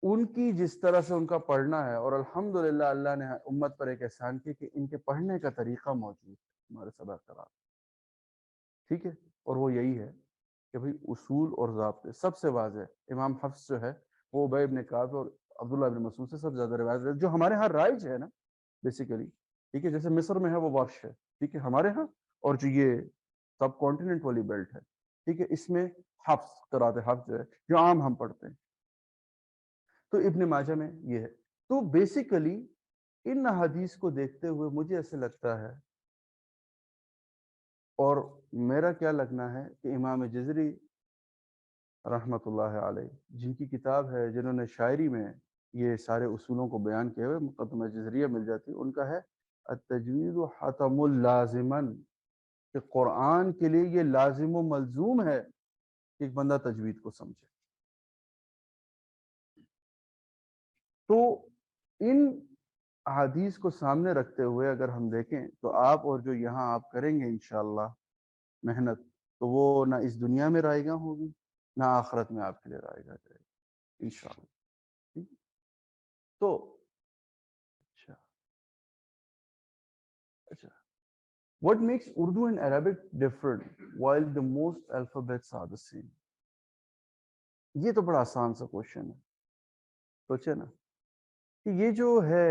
ان کی جس طرح سے ان کا پڑھنا ہے، اور الحمدللہ اللہ نے امت پر ایک احسان کیا کہ ان کے پڑھنے کا طریقہ موجود ہے ہمارے صدر قرار، ٹھیک ہے، اور وہ یہی ہے کہ بھئی اصول اور ضابطے سب سے واضح۔ امام حفص جو ہے وہ ابی ابن کعب اور عبداللہ ابن مسعود سے سب زیادہ روایت ہے، جو ہمارے ہاں رائج ہے نا بیسیکلی، ٹھیک ہے، جیسے مصر میں ہے وہ ورش ہے، ٹھیک ہے ہمارے ہاں، اور جو یہ سب کانٹیننٹ والی بیلٹ ہے، ٹھیک ہے، اس میں حفص، قرات حفص جو ہے جو عام ہم پڑھتے ہیں، تو ابن ماجہ میں یہ ہے۔ تو بیسیکلی ان حدیث کو دیکھتے ہوئے مجھے ایسے لگتا ہے، اور میرا کیا لگنا ہے کہ امام جزری رحمۃ اللہ علیہ جن کی کتاب ہے، جنہوں نے شاعری میں یہ سارے اصولوں کو بیان کیے ہوئے، مقدمہ جزریہ مل جاتی، ان کا ہے التجوید حتم اللازمن، کہ قرآن کے لیے یہ لازم و ملزوم ہے کہ ایک بندہ تجوید کو سمجھے۔ تو ان حدیث کو سامنے رکھتے ہوئے اگر ہم دیکھیں تو آپ اور جو یہاں آپ کریں گے انشاءاللہ محنت، تو وہ نہ اس دنیا میں رائے گاں ہوگی نہ آخرت میں آپ کے لیے رائے گاں جائے گی انشاءاللہ، ٹھیک۔ تو اچھا what makes Urdu and Arabic different while the most alphabets are the same؟ یہ تو بڑا آسان سا کوشچن ہے، سوچے نا کہ یہ جو ہے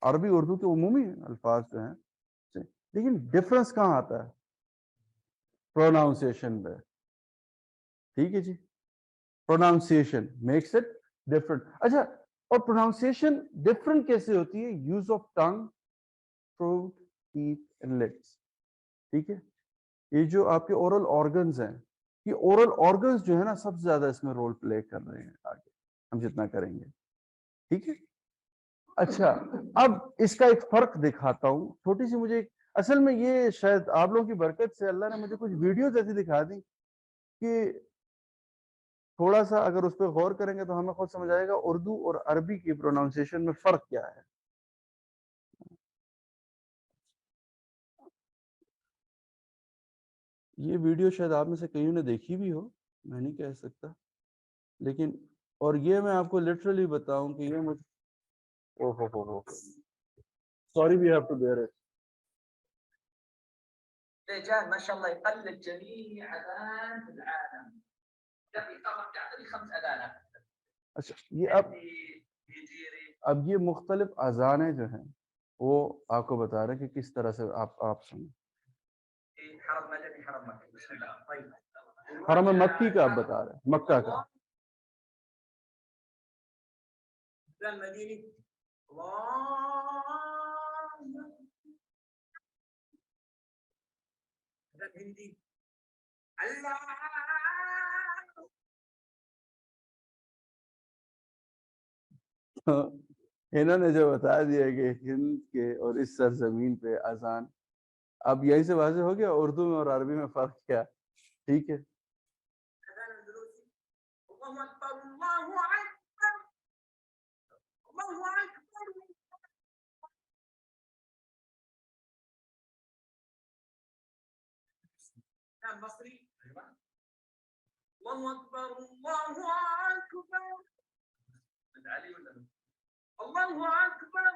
عربی اردو کے عمومی الفاظ جو ہیں، لیکن ڈفرنس کہاں آتا ہے؟ پروناؤنسیشن پہ، ٹھیک ہے جی، پروناؤنسیشن میکس اٹ ڈفرنٹ۔ اچھا، اور پروناؤنسیشن ڈفرنٹ کیسے ہوتی ہے؟ Use of tongue throat, teeth and lips. ٹھیک ہے, یہ جو آپ کے اورل آرگنز ہیں, یہ اورل آرگنز جو ہے نا سب سے زیادہ اس میں رول پلے کر رہے ہیں آگے ہم جتنا کریں گے. ٹھیک ہے, اچھا اب اس کا ایک فرق دکھاتا ہوں چھوٹی سی. مجھے اصل میں یہ شاید آپ لوگوں کی برکت سے اللہ نے مجھے کچھ ویڈیوز ایسی دکھا دی کہ تھوڑا سا اگر اس پہ غور کریں گے تو ہمیں خود سمجھ آئے گا اردو اور عربی کی پروناؤنسیشن میں فرق کیا ہے. یہ ویڈیو شاید آپ میں سے کئیوں نے دیکھی بھی ہو, میں نہیں کہہ سکتا, لیکن اور یہ میں آپ کو لٹرلی بتاؤں کہ یہ مجھ sorry we have to bear it. رجال ما شاء الله يقلد جميع اذان في العالم. يعطي 5 اذانات. اچھا یہ اب یہ مختلف اذانیں جو ہیں وہ آپ کو بتا رہے ہیں کہ کس طرح سے آپ سنیں. حرم مدني حرم مكي. بسم الله. طيب حرم مکی کا آپ بتا رہے ہیں, مکہ کا. المديني الله الهندي الله. انہوں نے جو بتا دیا کہ ہند کے اور اس سرزمین پہ اذان, اب یہی سے واضح ہو گیا اردو میں اور عربی میں فرق کیا. ٹھیک ہے, الله اكبر الله اكبر الله اكبر. كان مصري. الله اكبر الله اكبر. من علي ولا الله اكبر.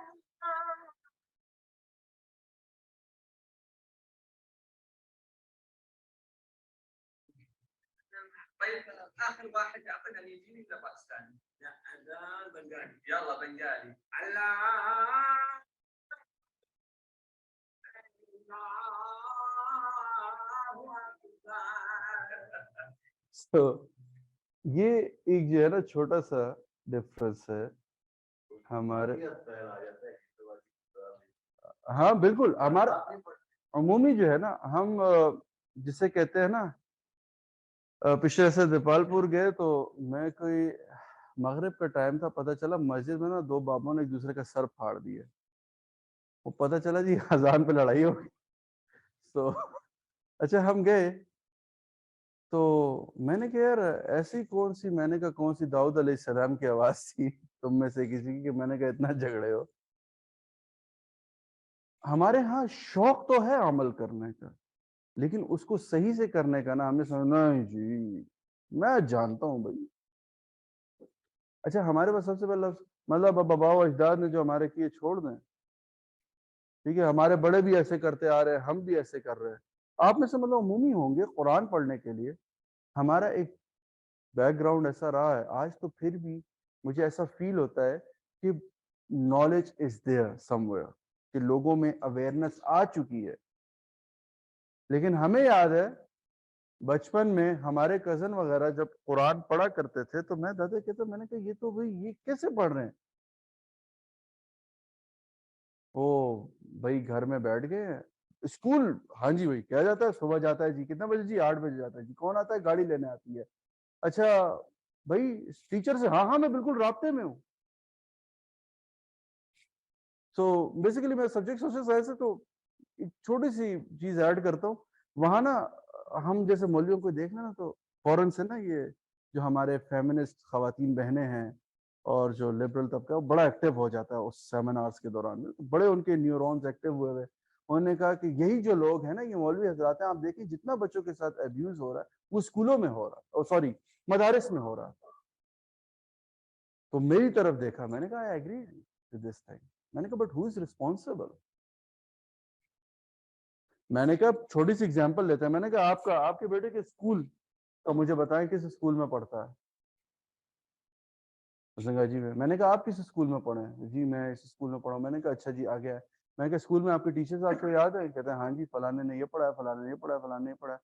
طيب اخر واحد اعطينا اليجيني ولا باكستاني؟ لا اذان بنغالي. يلا بنغالي. الله یہ ایک جو ہے نا چھوٹا سا ڈفرنس ہے ہمارے. ہاں بالکل, ہمارا عمومی جو ہے نا, ہم جسے کہتے ہیں نا, پچھلے سے دیپال پور گئے تو میں کوئی مغرب کا ٹائم تھا, پتہ چلا مسجد میں نا 2 بابوں نے ایک دوسرے کا سر پھاڑ دیا. وہ پتہ چلا جی اذان پہ لڑائی ہو گئی. تو اچھا ہم گئے تو میں نے کہا یار ایسی کون سی, میں نے کہا کون سی داؤد علیہ السلام کی آواز تھی تم میں سے کسی کی, کہ میں نے کہا اتنا جھگڑے ہو. ہمارے ہاں شوق تو ہے عمل کرنے کا, لیکن اس کو صحیح سے کرنے کا نا ہمیں سمجھنا ہے جی میں جانتا ہوں بھائی. اچھا ہمارے پاس سب سے پہلا مطلب بابا و اجداد نے جو ہمارے کیے چھوڑ دیں. ٹھیک ہے, ہمارے بڑے بھی ایسے کرتے آ رہے ہیں, ہم بھی ایسے کر رہے ہیں. آپ میں سے مطلب عمومی ہوں گے قرآن پڑھنے کے لیے ہمارا ایک بیک گراؤنڈ ایسا رہا ہے آج, تو پھر بھی مجھے ایسا فیل ہوتا ہے کہ knowledge is there some where, کہ لوگوں میں اویئرنیس آ چکی ہے. لیکن ہمیں یاد ہے بچپن میں ہمارے کزن وغیرہ جب قرآن پڑھا کرتے تھے تو میں دادا کہتا, میں نے کہا یہ تو بھائی یہ کیسے پڑھ رہے ہیں. او بھائی گھر میں بیٹھ گئے اسکول, ہاں جی بھائی کیا جاتا ہے, صبح جاتا ہے جی, کتنا بجے جی, 8 بجے جاتا ہے جی, کون آتا ہے, گاڑی لینے آتی ہے. اچھا بھائی ٹیچر سے, ہاں میں بالکل رابطے میں ہوں. سو بیسیکلی میں سبجیکٹ سوشل سائنس سے تو ایک چھوٹی سی چیز ایڈ کرتا ہوں. وہاں نا ہم جیسے مولویوں کو دیکھنا نا تو فوراً سے نا یہ جو ہمارے فیمنسٹ خواتین بہنیں ہیں اور جو لبرل طبقہ, وہ بڑا ایکٹیو ہو جاتا ہے اس سیمینارز کے دوران میں, بڑے ان کے نیورونز ایکٹیو ہوئے ہوئے. انہوں نے کہا کہ یہی جو لوگ ہیں نا یہ مولوی حضرات ہیں, آپ دیکھیں جتنا بچوں کے ساتھ ابیوز ہو رہا ہے وہ اسکولوں میں ہو رہا, سوری مدارس میں ہو رہا. تو میری طرف دیکھا, میں نے کہا I agree with this thing. میں نے کہا بٹ who is responsible. میں نے کہا چھوٹی سی ایگزامپل لیتے ہیں, میں نے کہا آپ کے بیٹے کے اسکول تو مجھے بتائیں کس اسکول میں پڑھتا ہے. اس نے کہا جی میں نے کہا آپ کس اسکول میں پڑھے ہیں, جی میں اس اسکول میں پڑھا ہوں. میں نے کہا اچھا جی آ گیا ہے. میں نے کہا اسکول میں آپ کے ٹیچرز آپ کو یاد ہے, کہتے ہیں ہاں جی فلانے نے یہ پڑھا ہے, فلانے نے یہ پڑھا ہے, فلانے نے یہ پڑھا ہے.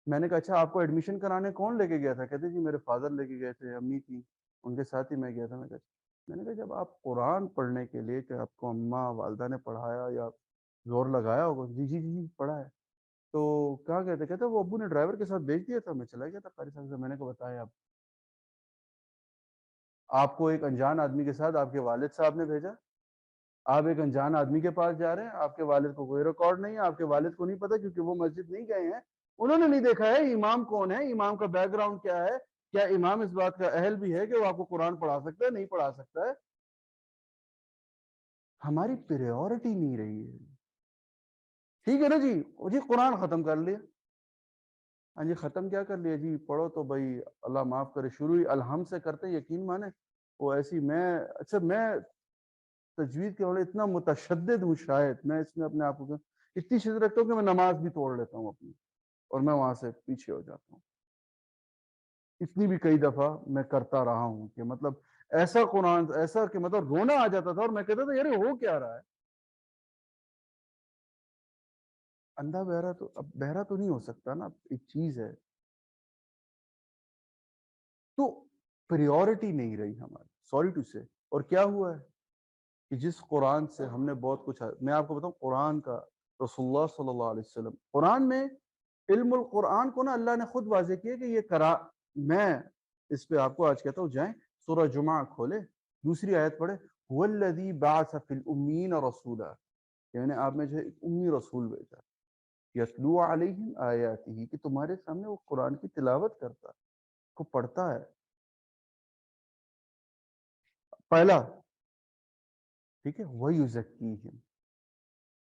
میں نے کہا اچھا آپ کو ایڈمیشن کرانے کون لے کے گیا تھا, کہتے جی میرے فادر لے کے گئے تھے, امی تھی, ان کے ساتھ ہی میں گیا تھا. میں نے کہا جب آپ قرآن پڑھنے کے لیے کہ آپ کو اماں والدہ نے پڑھایا یا زور لگایا ہوگا, جی جی جی پڑھا ہے. تو کیا کہتے وہ ابو نے ڈرائیور کے ساتھ بھیج دیا تھا, میں چلا گیا تھا قاری صاحب سے, میں نے کہا بتایا آپ کو ایک انجان آدمی کے ساتھ آپ کے والد صاحب نے بھیجا, آپ ایک انجان آدمی کے پاس جا رہے ہیں, آپ کے والد کو کوئی ریکارڈ نہیں ہے, آپ کے والد کو نہیں پتا کیونکہ وہ مسجد نہیں گئے ہیں, انہوں نے نہیں دیکھا ہے امام کون ہے, امام کا بیک گراؤنڈ کیا ہے, کیا امام اس بات کا اہل بھی ہے کہ وہ آپ کو قرآن پڑھا سکتا ہے, نہیں پڑھا سکتا ہے. ہماری پریورٹی نہیں رہی ہے. ٹھیک ہے نا جی, جی قرآن ختم کر لیا, ہاں جی ختم کیا کر لیا جی, پڑھو تو بھائی اللہ معاف کرے, شروع ہی الحمد سے کرتے, یقین مانے وہ ایسی میں اچھا میں تجوید کے ہونے اتنا متشدد ہوں, شاید میں اس میں اپنے آپ کو اتنی شدت رکھتا ہوں کہ میں نماز بھی توڑ لیتا ہوں اپنی, اور میں وہاں سے پیچھے ہو جاتا ہوں. اتنی بھی کئی دفعہ میں کرتا رہا ہوں کہ مطلب ایسا قرآن ایسا کہ مطلب رونا آ جاتا تھا, اور میں کہتا تھا یار ہو کیا رہا ہے. اندھا بہرا تو اب بہرا تو نہیں ہو سکتا نا, ایک چیز ہے. تو پریورٹی نہیں رہی ہماری, سوری ٹو سے. اور کیا ہوا ہے کہ جس قرآن سے ہم نے بہت کچھ, میں آپ کو بتاؤں قرآن کا, رسول اللہ صلی اللہ علیہ وسلم قرآن میں علم القرآن کو نا اللہ نے خود واضح کیا کہ یہ کرا. میں اس پہ آپ کو آج کہتا ہوں, جائیں سورہ جمعہ کھولے, دوسری آیت پڑھے, والذی بعث فی الامین رسولا, یعنی آپ میں جو ہے ایک امی رسول بھیجا, یتلو علیہم آیاتہ, کہ تمہارے سامنے وہ قرآن کی تلاوت کرتا ہے, کو پڑھتا ہے. پہلا ٹھیک ہے, وَيُزَكِّيهِمْ,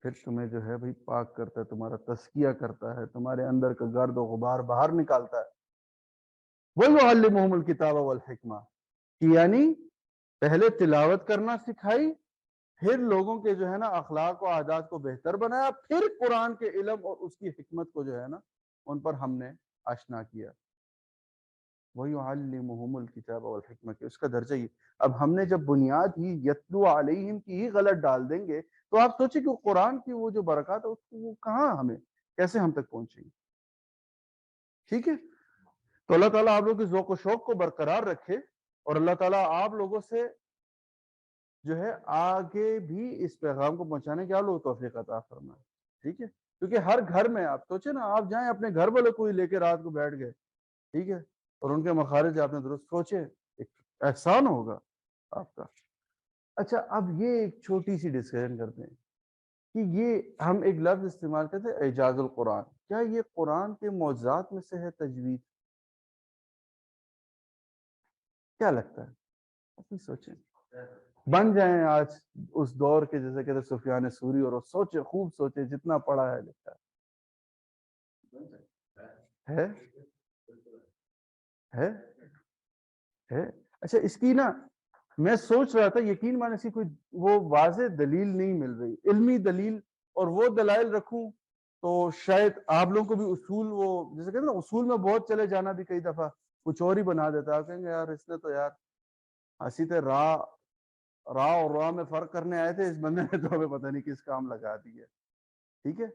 پھر تمہیں جو ہے بھائی پاک کرتا ہے, تمہارا تزکیہ کرتا ہے, تمہارے اندر کا گرد و غبار باہر نکالتا ہے. وَيُعَلِّمُهُمُ الْكِتَابَ وَالْحِكْمَةَ, کہ یعنی پہلے تلاوت کرنا سکھائی, پھر لوگوں کے جو ہے نا اخلاق و عادات کو بہتر بنایا, پھر قرآن کے علم اور اس کی حکمت کو جو ہے نا ان پر ہم نے آشنا کیا. وَيُعَلِّمُهُمُ الْكِتَابَ وَالْحِكْمَةَ, کہ اس کا درجہ یہ. اب ہم نے جب بنیاد ہی یتلو علیہم کی ہی غلط ڈال دیں گے, تو آپ سوچیں کہ قرآن کی وہ جو برکات ہے وہ کہاں ہمیں کیسے ہم تک پہنچے گی. ٹھیک ہے, تو اللہ تعالیٰ آپ لوگوں کے ذوق و شوق کو برقرار رکھے, اور اللہ تعالیٰ آپ لوگوں سے جو ہے آگے بھی اس پیغام کو پہنچانے کے آپ لوگ توفیق عطا فرمائے. ٹھیک ہے, کیونکہ ہر گھر میں آپ سوچیں نا, آپ جائیں اپنے گھر والے کوئی لے کے رات کو بیٹھ گئے, ٹھیک ہے, اور ان کے مخارج آپ نے درست سوچے, ایک احسان ہوگا آپ کا. اچھا اب یہ ایک چھوٹی سی ڈسکشن کرتے ہیں کہ یہ ہم ایک لفظ استعمال کرتے ہیں اعجاز القرآن, کیا یہ قرآن کے معجزات میں سے ہے تجوید؟ کیا لگتا ہے, اپنی سوچیں, بن جائیں آج اس دور کے جیسے کہتے سفیان ثوری, اور سوچے خوب سوچے, جتنا پڑھا ہے لکھا ہے. ہے اچھا اس کی نا میں سوچ رہا تھا, یقین مانے سی کوئی وہ واضح دلیل نہیں مل رہی, علمی دلیل, اور وہ دلائل رکھوں تو شاید آپ لوگوں کو بھی اصول, وہ جیسے کہتے ہیں نا اصول میں بہت چلے جانا بھی کئی دفعہ کچھ اور ہی بنا دیتا ہے. آپ کہیں گے یار اس نے تو یار ہنسی تھے, راہ اور راہ میں فرق کرنے آئے تھے, اس بندے نے تو ہمیں پتہ نہیں کس کام لگا دی ہے. ٹھیک ہے,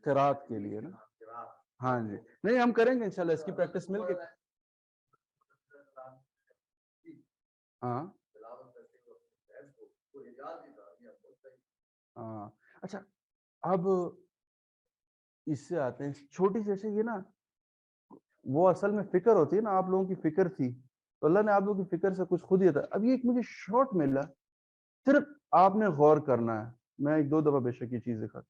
قرات کے لیے نا, ہاں جی, نہیں ہم کریں گے انشاءاللہ اس کی پریکٹس مل کے. ہاں ہاں, اچھا اب اس سے آتے ہیں چھوٹی سی, یہ نا وہ اصل میں فکر ہوتی ہے نا, آپ لوگوں کی فکر تھی تو اللہ نے آپ لوگوں کی فکر سے کچھ خود ہی تھا. اب یہ ایک مجھے شارٹ ملا, صرف آپ نے غور کرنا ہے, میں ایک دو دفعہ بے شک یہ چیز دکھا.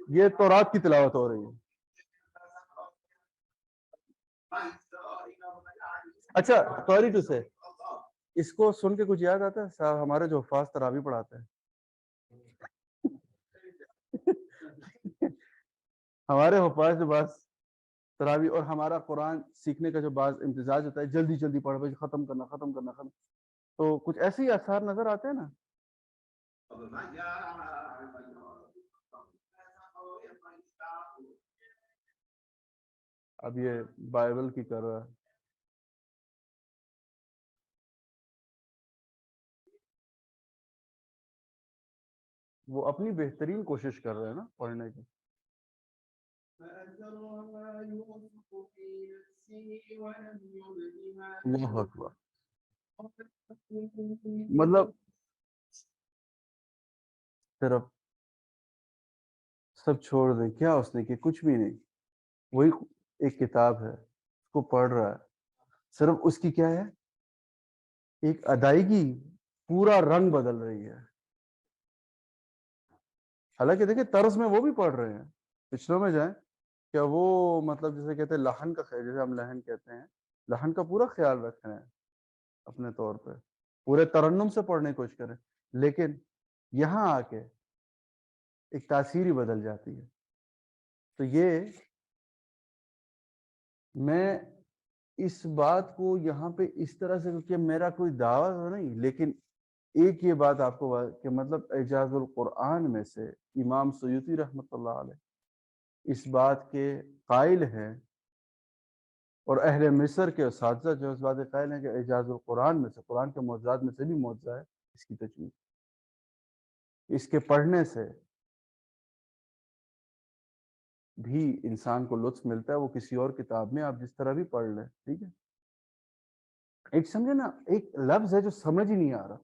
یہ تورات کی تلاوت ہو رہی ہے. اچھا سوری ٹو سے, اس کو سن کے کچھ یاد آتا ہے صاحب, ہمارے جو حفاظ تراویح پڑھاتے ہیں, ہمارے حفاظ جو بعض تراویح, اور ہمارا قرآن سیکھنے کا جو بعض امتزاج ہوتا ہے, جلدی جلدی پڑھ بھائی ختم کرنا, تو کچھ ایسے ہی آثار نظر آتے ہیں نا. اب یہ بائبل کی کر رہا ہے, وہ اپنی بہترین کوشش کر رہے ہیں نا پڑھنے کی. اللہ اکبر, مطلب صرف سب چھوڑ دیں. کیا اس نے کہ کچھ بھی نہیں, وہی ایک کتاب ہے, اس کو پڑھ رہا ہے, صرف اس کی کیا ہے, ایک ادائیگی پورا رنگ بدل رہی ہے. حالانکہ دیکھیں طرز میں وہ بھی پڑھ رہے ہیں, پچھلوں میں جائیں, کیا وہ مطلب جیسے کہتے ہیں لحن کا خیال, جیسے ہم لحن کہتے ہیں, لحن کا پورا خیال رکھ رہے ہیں اپنے طور پہ, پورے ترنم سے پڑھنے کی کوشش کریں, لیکن یہاں آ کے ایک تاثیر ہی بدل جاتی ہے. تو یہ میں اس بات کو یہاں پہ اس طرح سے, کہ میرا کوئی دعویٰ تو نہیں, لیکن ایک یہ بات آپ کو کہ مطلب اعجاز القرآن میں سے امام سیوطی رحمۃ اللہ علیہ اس بات کے قائل ہیں, اور اہل مصر کے اساتذہ جو اس بات کے قائل ہیں کہ اعجاز القرآن میں سے, قرآن کے معجزات میں سے بھی معجزہ ہے اس کی تجوید. اس کے پڑھنے سے بھی انسان کو لطف ملتا ہے, وہ کسی اور کتاب میں آپ جس طرح بھی پڑھ لیں, ٹھیک ہے. ایک سمجھے نا, ایک لفظ ہے جو سمجھ ہی نہیں آ رہا.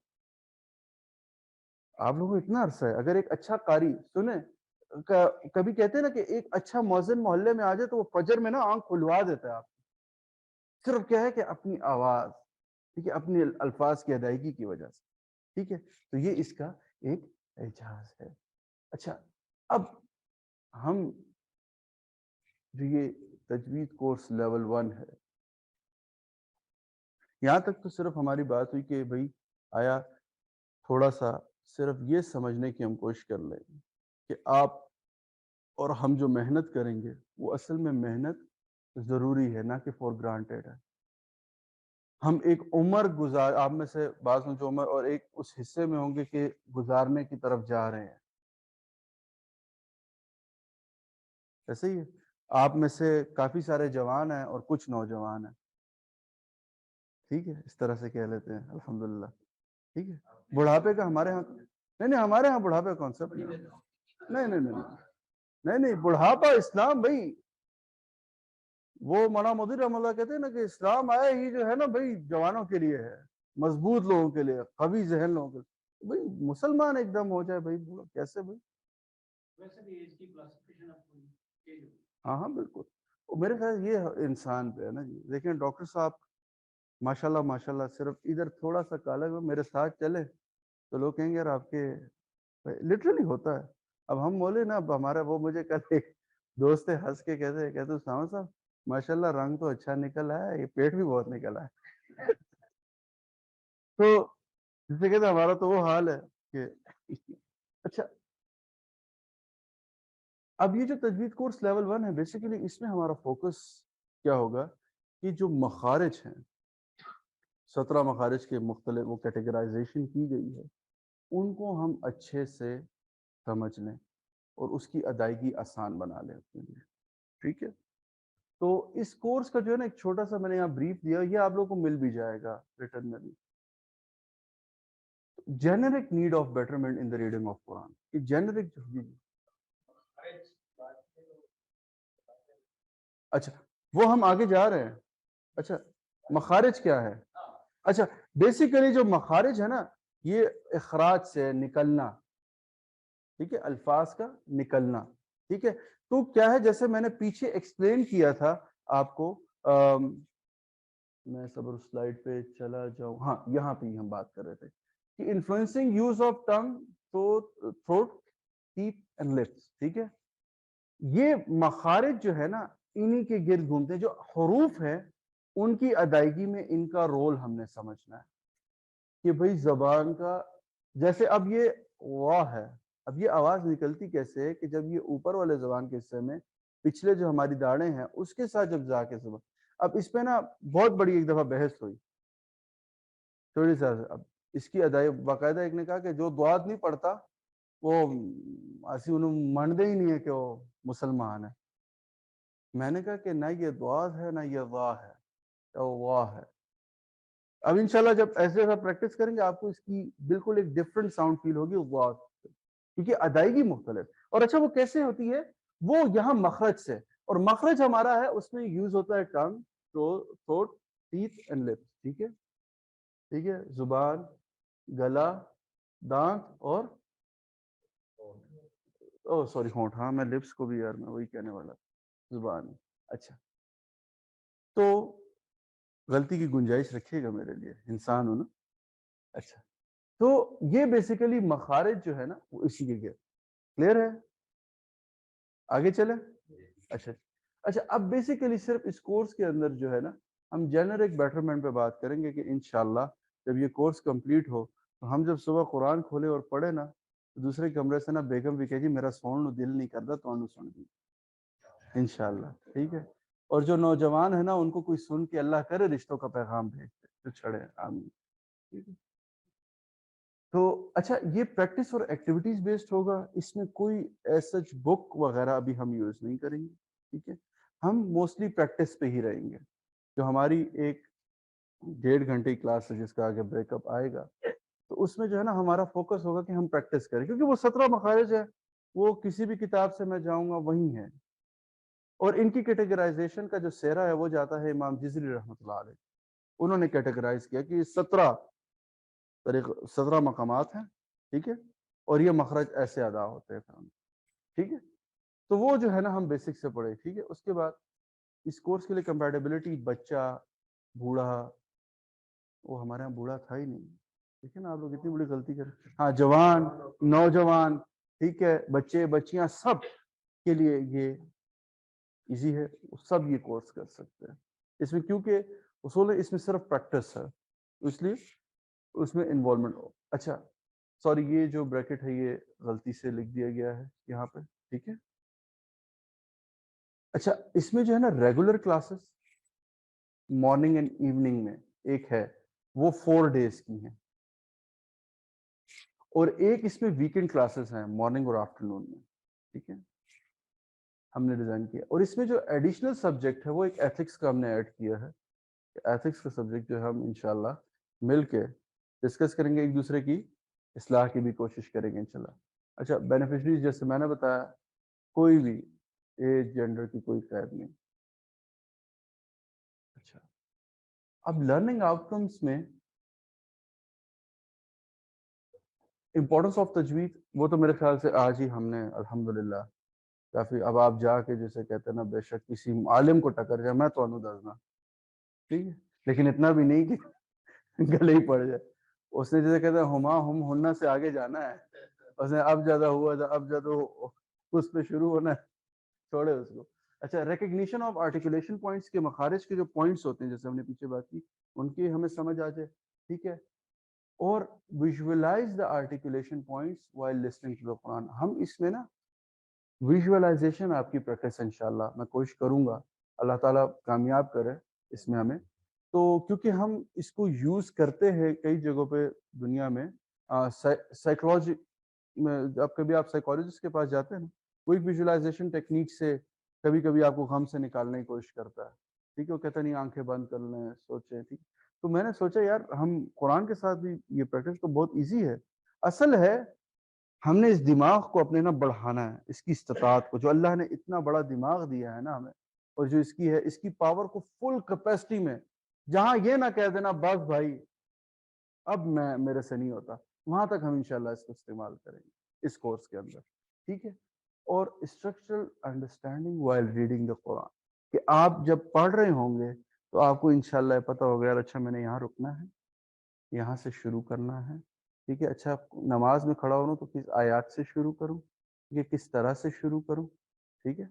آپ لوگوں کو اتنا عرصہ ہے, اگر ایک اچھا قاری سنیں, کبھی کہتے ہیں نا کہ ایک اچھا مؤذن محلے میں آ جائے تو وہ فجر میں نا آنکھ کھلوا دیتا ہے آپ, صرف کیا ہے کہ اپنی آواز, ٹھیک ہے, اپنی الفاظ کی ادائیگی کی وجہ سے, ٹھیک ہے. تو یہ اس کا ایک اعجاز ہے. اچھا, اب ہم جو یہ تجوید کورس لیول 1 ہے, یہاں تک تو صرف ہماری بات ہوئی کہ بھئی آیا تھوڑا سا صرف یہ سمجھنے کی ہم کوشش کر لیں کہ آپ اور ہم جو محنت کریں گے وہ اصل میں محنت ضروری ہے, نہ کہ فور گرانٹیڈ ہے. ہم ایک عمر آپ میں سے بعض جو عمر اور ایک اس حصے میں ہوں گے کہ گزارنے کی طرف جا رہے ہیں, ایسے ہی ہے. آپ میں سے کافی سارے جوان ہیں اور کچھ نوجوان ہیں, ٹھیک ہے, اس طرح سے کہہ لیتے ہیں الحمدللہ, ٹھیک ہے. بڑھاپے کا ہمارے ہاں نہیں, ہمارے ہاں بڑھاپے کا کانسیپٹ نہیں, بڑھاپا اسلام بھائی, وہ مولانا مودودی رحمۃ اللہ کہتے ہیں نا کہ اسلام آیا ہی جو ہے نا بھائی جوانوں کے لیے ہے, مضبوط لوگوں کے لیے, قوی ذہن لوگوں کے لیے. بھائی مسلمان ایک دم ہو جائے بھائی, کیسے بھائی؟ ویسے بھی ایج کی کلاسیفیکیشن ہاں بالکل. میرے خیال یہ انسان پہ ہے نا جی. دیکھیں ڈاکٹر صاحب ماشاءاللہ صرف ادھر تھوڑا سا کالا ہوا میرے ساتھ چلے تو لوگ کہیں گے یار آپ کے, لٹرلی ہوتا ہے. اب ہم بولے نا, اب ہمارا وہ مجھے کل ایک دوست ہنس کے کہتے اسامہ صاحب ماشاءاللہ رنگ تو اچھا نکل آیا ہے, یہ پیٹ بھی بہت نکل آیا. تو جسے کہتے ہمارا تو وہ حال ہے کہ اچھا. اب یہ جو تجوید کورس لیول 1 ہے, بیسیکلی اس میں ہمارا فوکس کیا ہوگا کہ جو مخارج ہیں, 17 مخارج کے مختلف وہ کیٹیگرائزیشن کی گئی ہے, ان کو ہم اچھے سے سمجھ لیں اور اس کی ادائیگی آسان بنا لیں اپنے لیے, ٹھیک ہے. تو اس کورس کا جو ہے نا ایک چھوٹا سا میں نے یہاں بریف دیا, یہ آپ لوگوں کو مل بھی جائے گا ریٹرن میں بھی. Generic need of betterment in the reading of Quran, یہ جینرک جو, اچھا وہ ہم آگے جا رہے ہیں. اچھا مخارج کیا ہے؟ اچھا بیسیکلی جو مخارج ہے نا, یہ اخراج سے نکلنا, ٹھیک ہے, الفاظ کا نکلنا, ٹھیک ہے. تو کیا ہے, جیسے میں نے پیچھے ایکسپلین کیا تھا آپ کو, میں صبر سلائیڈ پہ چلا جاؤں, ہاں یہاں پہ ہم بات کر رہے تھے کہ influencing use of tongue, throat, teeth and lips, ٹھیک ہے. یہ مخارج جو ہے نا انہی کے گرد گھومتے ہیں. جو حروف ہیں ان کی ادائیگی میں ان کا رول ہم نے سمجھنا ہے کہ بھئی زبان کا, جیسے اب یہ واہ ہے, اب یہ آواز نکلتی کیسے ہے کہ جب یہ اوپر والے زبان کے حصے میں پچھلے جو ہماری داڑیں ہیں اس کے ساتھ جب جا کے زبان, اب اس پہ نا بہت بڑی ایک دفعہ بحث ہوئی تھوڑی سا. اب اس کی ادائی باقاعدہ ایک نے کہا کہ جو دعات نہیں پڑھتا وہ ایسی انہوں مانتے ہی نہیں ہے کہ وہ مسلمان ہے. میں نے کہا کہ نہ یہ دعات ہے نہ یہ واہ ہے, واہ ہے. اب انشاءاللہ جب ایسے ایسا پریکٹس کریں گے آپ کو اس کی بالکل ایک ڈفرنٹ ساؤنڈ فیل ہوگی واہ, کیونکہ ادائیگی مختلف. اور اچھا وہ کیسے ہوتی ہے, وہ یہاں مخرج سے, اور مخرج ہمارا ہے اس میں یوز ہوتا ہے ٹنگ, تھروٹ, ٹیتھ اینڈ لپس, ٹھیک ہے, ٹھیک ہے, زبان, گلا, دانت اور او سوری ہونٹ, ہاں میں لپس کو بھی یار میں وہی کہنے والا, زبان. اچھا تو غلطی کی گنجائش رکھیے گا میرے لیے, انسان ہو نا. اچھا تو یہ بیسیکلی مخارج جو ہے نا وہ اسی کے کلیئر ہے, آگے چلے. اچھا اچھا اب بیسیکلی صرف اس کورس کے اندر جو ہے نا ہم جنرک بیٹرمنٹ پہ بات کریں گے کہ انشاءاللہ جب یہ کورس کمپلیٹ ہو تو ہم جب صبح قرآن کھولے اور پڑھے نا تو دوسرے کمرے سے نا بیگم بھی کہے جی میرا سون دل نہیں کرتا تو سن دی انشاءاللہ, ٹھیک ہے. اور جو نوجوان ہے نا ان کو کوئی سن کے اللہ کرے رشتوں کا پیغام بھیجتے تو چھڑے, آمین. ٹھیک ہے تو اچھا یہ پریکٹس اور ایکٹیویٹیز بیسڈ ہوگا, اس میں کوئی ایسا بک وغیرہ ابھی ہم یوز نہیں کریں گے, ٹھیک ہے. ہم موسٹلی پریکٹس پہ ہی رہیں گے. جو ہماری ایک 1.5 گھنٹے کی کلاس ہے جس کا آگے بریک اپ آئے گا تو اس میں جو ہے نا ہمارا فوکس ہوگا کہ ہم پریکٹس کریں, کیونکہ وہ 17 مخارج ہے, وہ کسی بھی کتاب سے میں جاؤں گا وہی ہے. اور ان کی کیٹیگرائزیشن کا جو سیرا ہے وہ جاتا ہے امام جزری رحمۃ اللہ علیہ, انہوں نے کیٹیگرائز کیا کہ 17 مقامات ہیں, ٹھیک ہے, اور یہ مخرج ایسے ادا ہوتے ہیں, ٹھیک ہے. تو وہ جو ہے نا ہم بیسک سے پڑھے, ٹھیک ہے. اس کے بعد اس کورس کے لیے کمپیٹیبلٹی بچہ, بوڑھا, وہ ہمارے یہاں بوڑھا تھا ہی نہیں, ٹھیک ہے نا, آپ لوگ اتنی بڑی غلطی کریں. ہاں جوان, نوجوان, ٹھیک ہے, بچے بچیاں, سب کے لیے یہ ایزی ہے, سب یہ کورس کر سکتے ہیں. اس میں کیونکہ اصول ہے اس میں صرف پریکٹس ہے, اس لیے اس میں انوالومنٹ ہو. اچھا سوری یہ جو بریکٹ ہے یہ غلطی سے لکھ دیا گیا ہے یہاں پہ, ٹھیک ہے. اچھا اس میں جو ہے نا regular classes morning and evening میں ایک ہے وہ 4 days کی ہیں, اور ایک اس میں ویکینڈ کلاسز ہیں مارننگ اور آفٹرنون میں, ٹھیک ہے, ہم نے ڈیزائن کیا. اور اس میں جو ایڈیشنل سبجیکٹ ہے وہ ایک ایتھکس کا ہم نے ایڈ کیا ہے. ایتھکس کا سبجیکٹ جو ہے ہم انشاءاللہ مل کے ڈسکس کریں گے, ایک دوسرے کی اصلاح کی بھی کوشش کریں گے انشاءاللہ. اچھا بینیفیشریز جیسے میں نے بتایا کوئی بھی ایج جینڈر کی کوئی قید نہیں. اچھا اب لرننگ آؤٹ کمس میں امپورٹنس آف تجوید, وہ تو میرے خیال سے آج ہی ہم نے الحمدللہ کافی, اب آپ جا کے جیسے کہتے ہیں نا بے شک کسی عالم کو ٹکر جائے میں تو انو دسنا, ٹھیک ہے, لیکن اتنا بھی نہیں کہ گلے ہی پڑ جائے. اس نے جیسے کہتے ہیں ہما ہم ہننا سے آگے جانا ہے, اس نے اب زیادہ ہوا تھا اب زیادہ اس پہ شروع ہونا ہے, چھوڑے اس کو. اچھا ریکگنیشن آف آرٹیکولیشن پوائنٹس کے مخارج کے جو پوائنٹس ہوتے ہیں جیسے ہم نے پیچھے بات کی ان کی ہمیں سمجھ آ جائے, ٹھیک ہے. اور visualize the articulation points while listening to the Quran, ہم اس میں نا ویژولائزیشن آپ کی پریکٹس انشاءاللہ میں کوشش کروں گا, اللہ تعالیٰ کامیاب کرے اس میں ہمیں. تو کیونکہ ہم اس کو یوز کرتے ہیں کئی جگہوں پہ دنیا میں, سائیکولوجی میں اب کبھی آپ سائیکالوجسٹ کے پاس جاتے ہیں نا وہ ایک ویژولائزیشن ٹیکنیک سے کبھی کبھی آپ کو غم سے نکالنے کی کوشش کرتا ہے, ٹھیک ہے, وہ کہتا نہیں آنکھیں بند کر لیں سوچیں, ٹھیک. تو میں نے سوچا یار ہم قرآن کے ساتھ بھی یہ پریکٹس تو بہت ایزی ہے, اصل ہے ہم نے اس دماغ کو اپنے نا بڑھانا ہے, اس کی استطاعت کو, جو اللہ نے اتنا بڑا دماغ دیا ہے نا ہمیں, اور جو اس کی ہے اس کی پاور کو فل کیپیسٹی میں, جہاں یہ نہ کہہ دینا بس بھائی اب میں میرے سے نہیں ہوتا, وہاں تک ہم انشاءاللہ اس کو استعمال کریں گے اس کورس کے اندر, ٹھیک ہے. اور structural understanding while reading the Quran, کہ آپ جب پڑھ رہے ہوں گے تو آپ کو انشاءاللہ پتہ ہوگا یار اچھا میں نے یہاں رکنا ہے, یہاں سے شروع کرنا ہے, ٹھیک ہے. اچھا نماز میں کھڑا ہوں تو کس آیات سے شروع کروں, یہ کس طرح سے شروع کروں, ٹھیک ہے.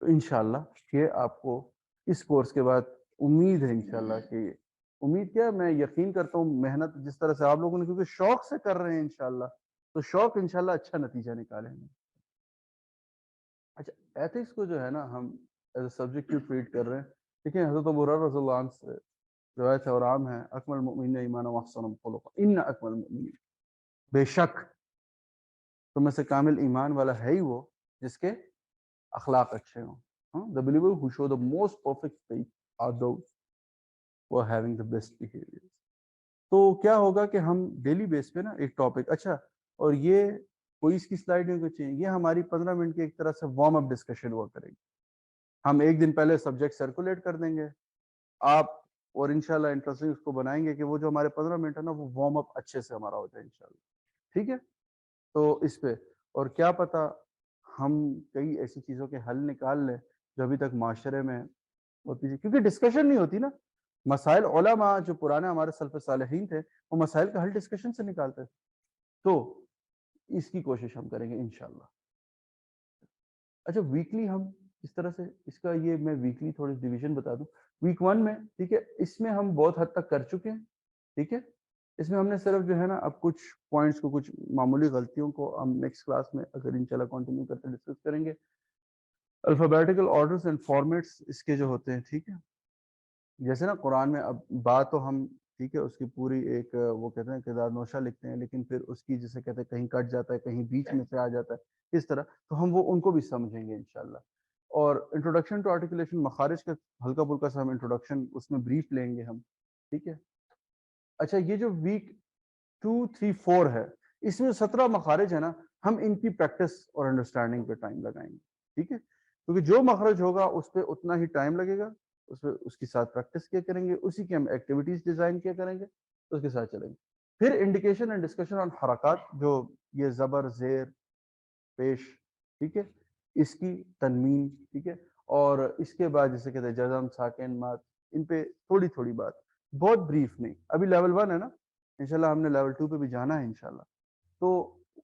تو انشاءاللہ یہ آپ کو اس کورس کے بعد امید ہے انشاءاللہ کہ امید کیا میں یقین کرتا ہوں محنت جس طرح سے آپ لوگوں نے کیونکہ شوق سے کر رہے ہیں انشاءاللہ تو شوق انشاءاللہ اچھا نتیجہ نکالیں گے. اچھا ایتھکس کو جو ہے نا ہم ایز اے سبجیکٹ کیوں ٹریٹ کر رہے ہیں, دیکھیں حضرت ابو ہریرہ رضی اللہ عنہ سے روایت ہے اور عام ہے, اکمل المؤمنین ایمانا واحسنهم خلقا, ان اکمل المؤمنین, بے شک تم میں سے کامل ایمان والا ہے ہی وہ جس کے اخلاق اچھے ہوں. The believer who show the most perfect faith are those who are having the best behavior. تو کیا ہوگا کہ ہم ڈیلی بیس پہ نا ایک ٹاپک, اچھا اور یہ کوئی اس کی سلائڈ نہیں ہونا چاہیے, یہ ہماری 15 منٹ کی ایک طرح سے وارم اپ ڈسکشن ہوا کرے گی. ہم ایک دن پہلے سبجیکٹ سرکولیٹ کر دیں گے آپ, اور انشاءاللہ انٹرسٹنگ اس کو بنائیں گے کہ وہ جو ہمارے 15 منٹ ہے نا وہ وارم اپ اچھے سے ہمارا ہو جائے انشاءاللہ, ٹھیک ہے. تو اس پہ اور کیا پتا ہم کئی ایسی چیزوں کے حل نکال لیں جو ابھی تک معاشرے میں ہوتی تھی، کیونکہ ڈسکشن نہیں ہوتی نا. مسائل علماء جو پرانے ہمارے سلف صالحین تھے وہ مسائل کا حل ڈسکشن سے نکالتے تھے. تو اس کی کوشش ہم کریں گے انشاءاللہ. اچھا ویکلی ہم اس طرح سے اس کا یہ میں ویکلی تھوڑی ڈیویژن بتا دوں. ویک 1 میں ٹھیک ہے اس میں ہم بہت حد تک کر چکے ہیں. ٹھیک ہے اس میں ہم نے صرف جو ہے نا اب کچھ پوائنٹس کو کچھ معمولی غلطیوں کو ہم نیکسٹ کلاس میں اگر انشاءاللہ کنٹینیو کرتے ڈسکس کریں گے. الفابیٹیکل آرڈرز اینڈ فارمیٹس اس کے جو ہوتے ہیں ٹھیک ہے جیسے نا قرآن میں اب بات تو ہم ٹھیک ہے اس کی پوری ایک وہ کہتے ہیں کردار نوشہ لکھتے ہیں لیکن پھر اس کی جسے کہتے ہیں کہیں کٹ جاتا ہے کہیں بیچ میں سے آ جاتا ہے اس طرح تو ہم وہ ان کو بھی سمجھیں گے انشاءاللہ. اور انٹروڈکشن ٹو آرٹیکولیشن مخارج کا ہلکا پھلکا سا ہم انٹروڈکشن اس میں بریف لیں گے ہم. ٹھیک ہے اچھا یہ جو ویک 2 3 4 ہے اس میں 17 مخارج ہے نا ہم ان کی پریکٹس اور انڈرسٹینڈنگ پہ ٹائم لگائیں گے. ٹھیک ہے کیونکہ جو مخرج ہوگا اس پہ اتنا ہی ٹائم لگے گا اس پہ اس کے ساتھ پریکٹس کیا کریں گے اسی کی ہم ایکٹیویٹیز ڈیزائن کیا کریں گے اس کے ساتھ چلیں گے. پھر انڈیکیشن اینڈ ڈسکشن آن حرکات جو یہ زبر زیر پیش ٹھیک ہے اس کی تنوین ٹھیک ہے اور اس کے بعد جیسے کہتے ہیں جزم ساکن مات ان پہ تھوڑی تھوڑی بات بہت بریف نہیں. ابھی لیول 1 ہے نا انشاءاللہ ہم نے لیول 2 پہ بھی جانا ہے انشاءاللہ تو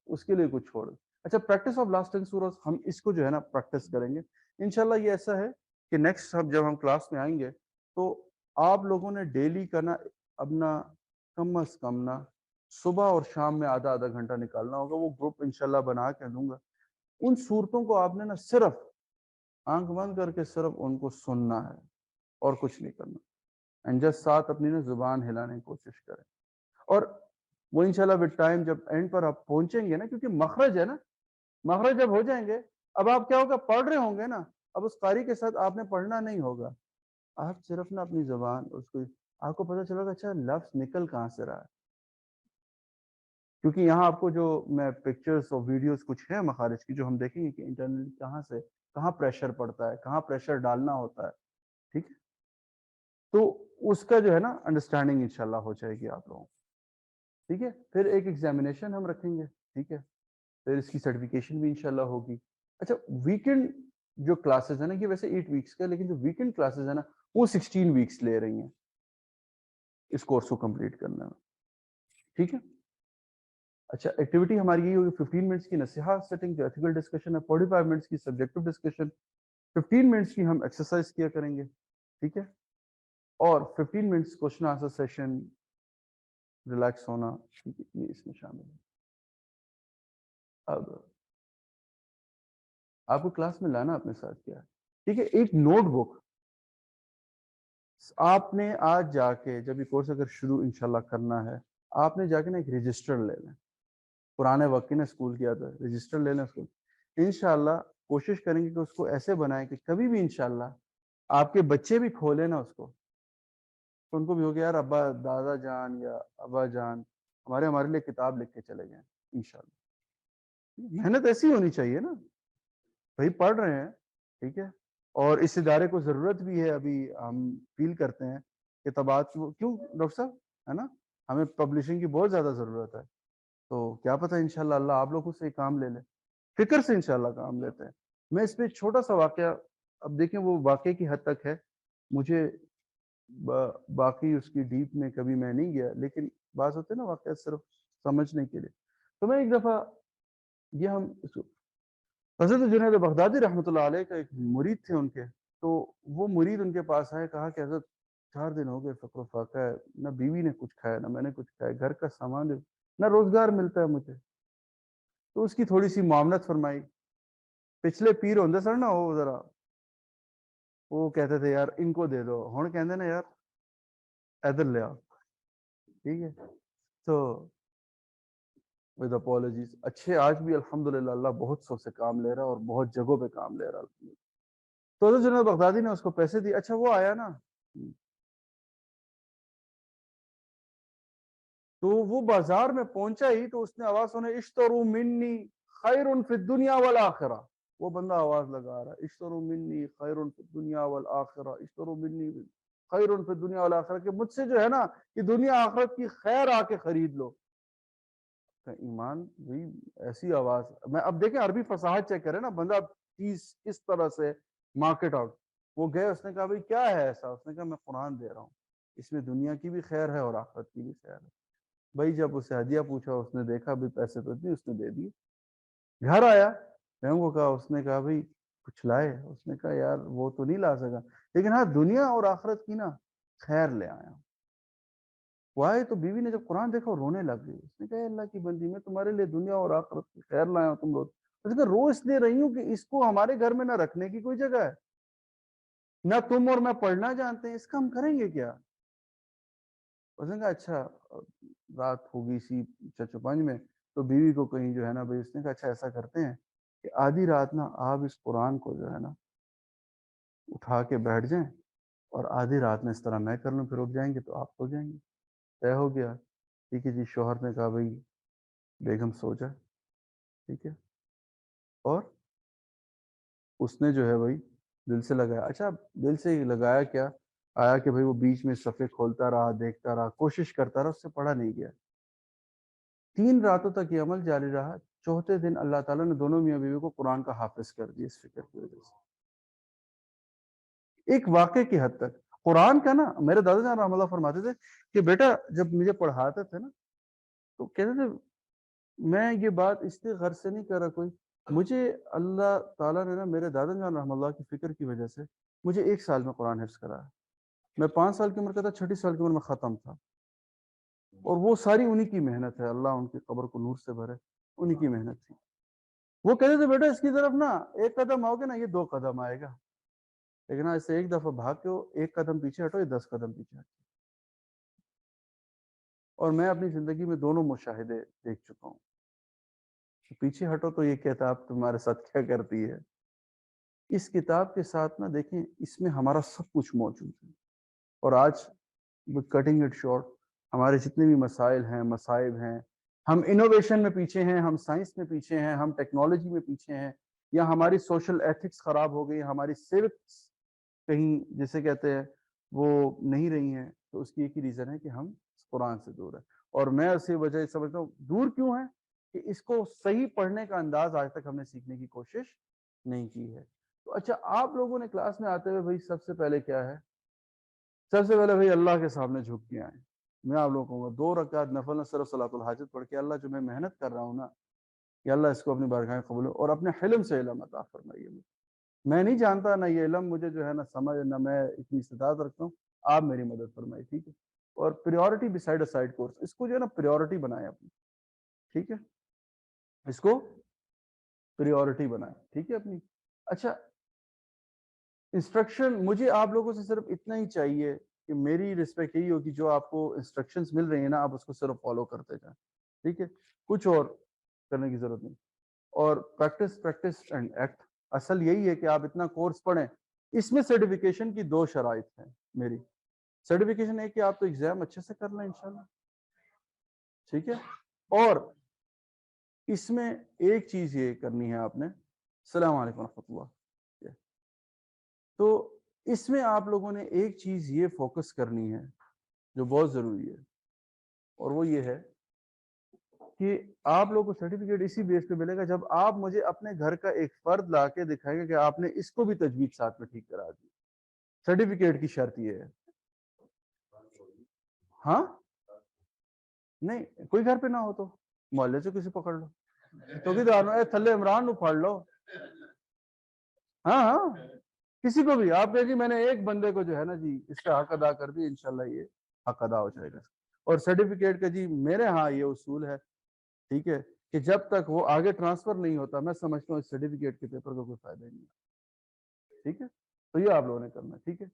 اس کے لیے کچھ چھوڑ. اچھا پریکٹس آف لاسٹ 10 سورز ہم اس کو جو ہے نا پریکٹس کریں گے انشاءاللہ. یہ ایسا ہے کہ نیکسٹ جب ہم کلاس میں آئیں گے تو آپ لوگوں نے ڈیلی کرنا اپنا کم از کم نا صبح اور شام میں آدھا آدھا گھنٹہ نکالنا ہوگا. وہ گروپ انشاءاللہ بنا کے دوں گا. ان صورتوں کو آپ نے نا صرف آنکھ بند کر کے صرف ان کو سننا ہے اور کچھ نہیں کرنا. اینڈ جسٹ ساتھ اپنی نا زبان ہلانے کی کوشش کریں. اور وہ انشاءاللہ ود ٹائم جب اینڈ پر آپ پہنچیں گے نا کیونکہ مخرج ہے نا مخرج جب ہو جائیں گے اب آپ کیا ہوگا پڑھ رہے ہوں گے نا اب اس قاری کے ساتھ آپ نے پڑھنا نہیں ہوگا. آپ صرف نا اپنی زبان اس کو آپ کو پتہ چلے گا اچھا لفظ نکل کہاں سے رہا ہے. کیونکہ یہاں آپ کو جو میں پکچرز اور ویڈیوز کچھ ہیں مخارج کی جو ہم دیکھیں گے کہ انٹرنل کہاں سے کہاں پریشر پڑتا ہے کہاں پریشر ڈالنا ہوتا ہے. ٹھیک تو اس کا جو ہے نا انڈرسٹینڈنگ انشاءاللہ ہو جائے گی آپ لوگوں. ٹھیک ہے پھر ایک ایگزامینیشن ہم رکھیں گے. ٹھیک ہے پھر اس کی سرٹیفکیشن بھی انشاءاللہ ہوگی. اچھا ویکنڈ جو کلاسز ہیں نا یہ ویسے 8 ویکس کا لیکن جو ویکنڈ کلاسز ہیں نا وہ 16 ویکس لے رہی ہیں اس کورس کو کمپلیٹ کرنے میں. ٹھیک ہے اچھا ایکٹیویٹی ہماری یہ ہوگی 15 منٹس کی نصیحت سیٹنگ جو ایتھیکل ڈسکشن ہے 45 منٹس کی سبجیکٹو ڈسکشن 15 منٹس کی ہم ایکسرسائز کیا کریں گے. ٹھیک ہے اور 15 minutes question answer session relax ہونا ٹھیک ہے یہ اس میں شامل ہے. اب آپ کو کلاس میں لانا اپنے ساتھ کیا ہے ٹھیک ہے ایک نوٹ بک آپ نے آج جا کے جب یہ کورس اگر شروع انشاءاللہ کرنا ہے آپ نے جا کے نا ایک رجسٹر لے لیں. پرانے وقت نے اسکول کیا تھا رجسٹر لے لیں اس کو انشاءاللہ کوشش کریں گے کہ اس کو ایسے بنائیں کہ کبھی بھی انشاءاللہ آپ کے بچے بھی کھولیں نا اس کو تو ان کو بھی ہو گیا یار ابا دادا جان یا ابا جان ہمارے لیے کتاب لکھ کے چلے گئے انشاءاللہ. محنت ایسی ہونی چاہیے نا بھائی پڑھ رہے ہیں ٹھیک ہے اور اس ادارے کو ضرورت بھی ہے. ابھی ہم فیل کرتے ہیں کتابات کیوں ڈاکٹر صاحب ہے نا ہمیں پبلشنگ کی بہت زیادہ ضرورت ہے. تو کیا پتہ انشاءاللہ اللہ آپ لوگوں سے کام لے لے فکر سے انشاءاللہ کام لیتے ہیں. میں اس پہ چھوٹا سا واقعہ اب دیکھیں وہ واقعے کی حد تک ہے مجھے باقی اس کی ڈیپ میں کبھی میں نہیں گیا لیکن بات ہوتے ہیں نا واقعہ صرف سمجھنے کے لیے. تو میں ایک دفعہ یہ ہم حضرت جنید بغدادی رحمۃ اللہ علیہ کا ایک مرید تھے ان کے تو وہ مرید ان کے پاس آئے کہا کہ حضرت 4 دن ہو گئے فقر و فاقہ ہے نہ بیوی نے کچھ کھایا نہ میں نے کچھ کھایا گھر کا سامان نہ روزگار ملتا ہے مجھے. تو اس کی تھوڑی سی معاملت فرمائی. پچھلے پیر ہوندے سر نا وہ ذرا وہ کہتے تھے یار ان کو دے دو ہن کہندے نا یار ادھر لے آؤ. ٹھیک ہے تو ود اپالوجیز اچھے آج بھی الحمدللہ اللہ بہت سو سے کام لے رہا اور بہت جگہوں پہ کام لے رہا. تو حضرت جنید بغدادی نے اس کو پیسے دیے. اچھا وہ آیا نا تو وہ بازار میں پہنچا ہی تو اس نے آواز سنی اشتروا منی خیر فی الدنیا والآخرہ. وہ بندہ آواز لگا رہا ہے اشتروا منی خیر فی الدنیا والآخرہ اشتروا منی خیر فی الدنیا والآخرہ کہ مجھ سے جو ہے نا کہ دنیا آخرت کی خیر آ کے خرید لو. کا ایمان بھی ایسی آواز. میں اب دیکھیں عربی فصاحت چیک کریں نا, بندہ چیز کس طرح سے مارکیٹ آؤٹ. وہ گئے, اس نے کہا بھائی کیا ہے ایسا, اس نے کہا میں قرآن دے رہا ہوں, اس میں دنیا کی بھی خیر ہے اور آخرت کی بھی خیر ہے. بھائی جب اسے ہدیہ پوچھا, اس نے دیکھا بھی پیسے تو نہیں, اس نے دے دیے. گھر آیا, میں کو کہا, اس نے کہا بھائی کچھ لائے, اس نے کہا یار وہ تو نہیں لا سکا, لیکن ہاں دنیا اور آخرت کی نا خیر لے آیا ہوں. وہ آئے تو بیوی نے جب قرآن دیکھا وہ رونے لگ گئی. اس نے کہا اللہ کی بندی, میں تمہارے لیے دنیا اور آخرت کی خیر لایا ہوں, تم لوگ. اس نے کہا رو اس لیے رہی ہوں کہ اس کو ہمارے گھر میں نہ رکھنے کی کوئی جگہ ہے, نہ تم اور میں پڑھنا جانتے ہیں, اس کا ہم کریں گے کیا. اس نے کہا اچھا, رات ہوگی سی 4-5 میں, تو بیوی کو کہیں جو ہے نا بھائی, اس نے کہا اچھا ایسا کرتے ہیں کہ آدھی رات نا آپ اس قرآن کو جو ہے نا اٹھا کے بیٹھ جائیں, اور آدھی رات میں اس طرح میں کر لوں, پھر اٹھ جائیں گے تو آپ سو جائیں گے. طے ہو گیا. ٹھیک ہے جی. شوہر نے کہا بھائی بیگم سو جائے. ٹھیک ہے. اور اس نے جو ہے بھائی دل سے لگایا. اچھا دل سے لگایا کیا, آیا کہ بھائی وہ بیچ میں صفحے کھولتا رہا, دیکھتا رہا, کوشش کرتا رہا, اس سے پڑھا نہیں گیا. 3 راتوں تک یہ عمل جاری رہا. چوتھے دن اللہ تعالیٰ نے دونوں میاں بیوی کو قرآن کا حافظ کر دیا اس فکر کی وجہ سے. ایک واقعے کی حد تک قرآن کا نا, میرے دادا جان رحمۃ اللہ فرماتے تھے کہ بیٹا جب مجھے پڑھاتے تھے نا تو کہتے تھے, میں یہ بات اس لیے غرض سے نہیں کر رہا کوئی, مجھے اللہ تعالیٰ نے نا میرے دادا جان رحمۃ اللہ کی فکر کی وجہ سے مجھے 1 سال میں قرآن حفظ کرایا. میں 5 سال کی عمر کا تھا, 6 سال کی عمر میں ختم تھا. اور وہ ساری انہی کی محنت ہے, اللہ ان کی قبر کو نور سے بھرے, انہی کی محنت تھی. وہ کہتے تھے بیٹا اس کی طرف نا 1 قدم آؤ گے نا یہ 2 قدم آئے گا, لیکن اس سے 1 دفعہ بھاگ کے 1 قدم پیچھے ہٹو, یہ 10 قدم پیچھے ہٹو. اور میں اپنی زندگی میں دونوں مشاہدے دیکھ چکا ہوں. پیچھے ہٹو تو یہ کتاب تمہارے ساتھ کیا کرتی ہے. اس کتاب کے ساتھ نا دیکھیں, اس میں ہمارا سب کچھ موجود ہے. اور آج کٹنگ اٹ شارٹ, ہمارے جتنے بھی مسائل ہیں, مصائب ہیں, ہم انوویشن میں پیچھے ہیں, ہم سائنس میں پیچھے ہیں, ہم ٹیکنالوجی میں پیچھے ہیں, یا ہماری سوشل ایتھکس خراب ہو گئی, ہماری سیوکس کہیں جسے کہتے ہیں وہ نہیں رہی ہیں, تو اس کی ایک ہی ریزن ہے کہ ہم قرآن سے دور ہیں. اور میں اسی وجہ سمجھتا ہوں دور کیوں ہیں کہ اس کو صحیح پڑھنے کا انداز آج تک ہم نے سیکھنے کی کوشش نہیں کی ہے. تو اچھا آپ لوگوں نے کلاس میں آتے ہوئے بھائی سب سے پہلے کیا ہے, سب سے پہلے بھائی اللہ کے سامنے جھک کے آئیں. میں آپ لوگوں کو کہوں گا 2 رکعت نفل صرف صلاۃ الحاجت پڑھ کے, اللہ جو میں محنت کر رہا ہوں نا, کہ اللہ اس کو اپنی بارگاہ قبول اور اپنے حلم سے علم عطا فرمائیے. میں نہیں جانتا نہ یہ علم مجھے جو ہے نا سمجھ, نہ میں اتنی استطاعت رکھتا ہوں, آپ میری مدد فرمائیے. ٹھیک ہے. اور priority beside a side course, اس کو جو ہے نا پریورٹی بنائیں اپنی. ٹھیک ہے, اس کو پریورٹی بنائیں. ٹھیک ہے اپنی. اچھا انسٹرکشن مجھے آپ لوگوں سے صرف اتنا ہی چاہیے کہ میری رسپیکٹ یہی ہوگی, جو آپ کو انسٹرکشنز مل رہی ہیں نا آپ اس کو صرف فالو کرتے جائیں. ٹھیک ہے, کچھ اور کرنے کی ضرورت نہیں. اور پریکٹس اینڈ ایکٹ, اصل یہی ہے کہ آپ اتنا کورس پڑھیں. اس میں سرٹیفکیشن کی 2 شرائط ہیں میری. سرٹیفکیشن ہے کہ آپ تو ایگزام اچھے سے کر لیں انشاءاللہ. ٹھیک ہے. اور اس میں ایک چیز یہ کرنی ہے آپ نے, السلام علیکم ورحمۃ اللہ. تو اس میں آپ لوگوں نے ایک چیز یہ فوکس کرنی ہے جو بہت ضروری ہے, اور وہ یہ ہے کہ آپ لوگوں کو سرٹیفکیٹ اسی بیس پہ ملے گا جب آپ مجھے اپنے گھر کا ایک فرد لا کے دکھائیں گے کہ آپ نے اس کو بھی تجوید ساتھ میں ٹھیک کرا دی. سرٹیفکیٹ کی شرط یہ ہے. ہاں نہیں, کوئی گھر پہ نہ ہو تو محلے سے کسی پکڑ لو, تو تھلے عمران نو پڑ لو. ہاں ہاں, کسی کو بھی آپ کہیں جی میں نے ایک بندے کو جو ہے نا جی اس کا حق ادا کر دی, انشاءاللہ یہ حق ادا ہو جائے گا. اور سرٹیفکیٹ کا جی میرے ہاں یہ اصول ہے, ٹھیک ہے, کہ جب تک وہ آگے ٹرانسفر نہیں ہوتا میں سمجھتا ہوں اس سرٹیفکیٹ کے پیپر کا کوئی فائدہ ہی نہیں. ٹھیک ہے, تو یہ آپ لوگوں نے کرنا. ٹھیک ہے,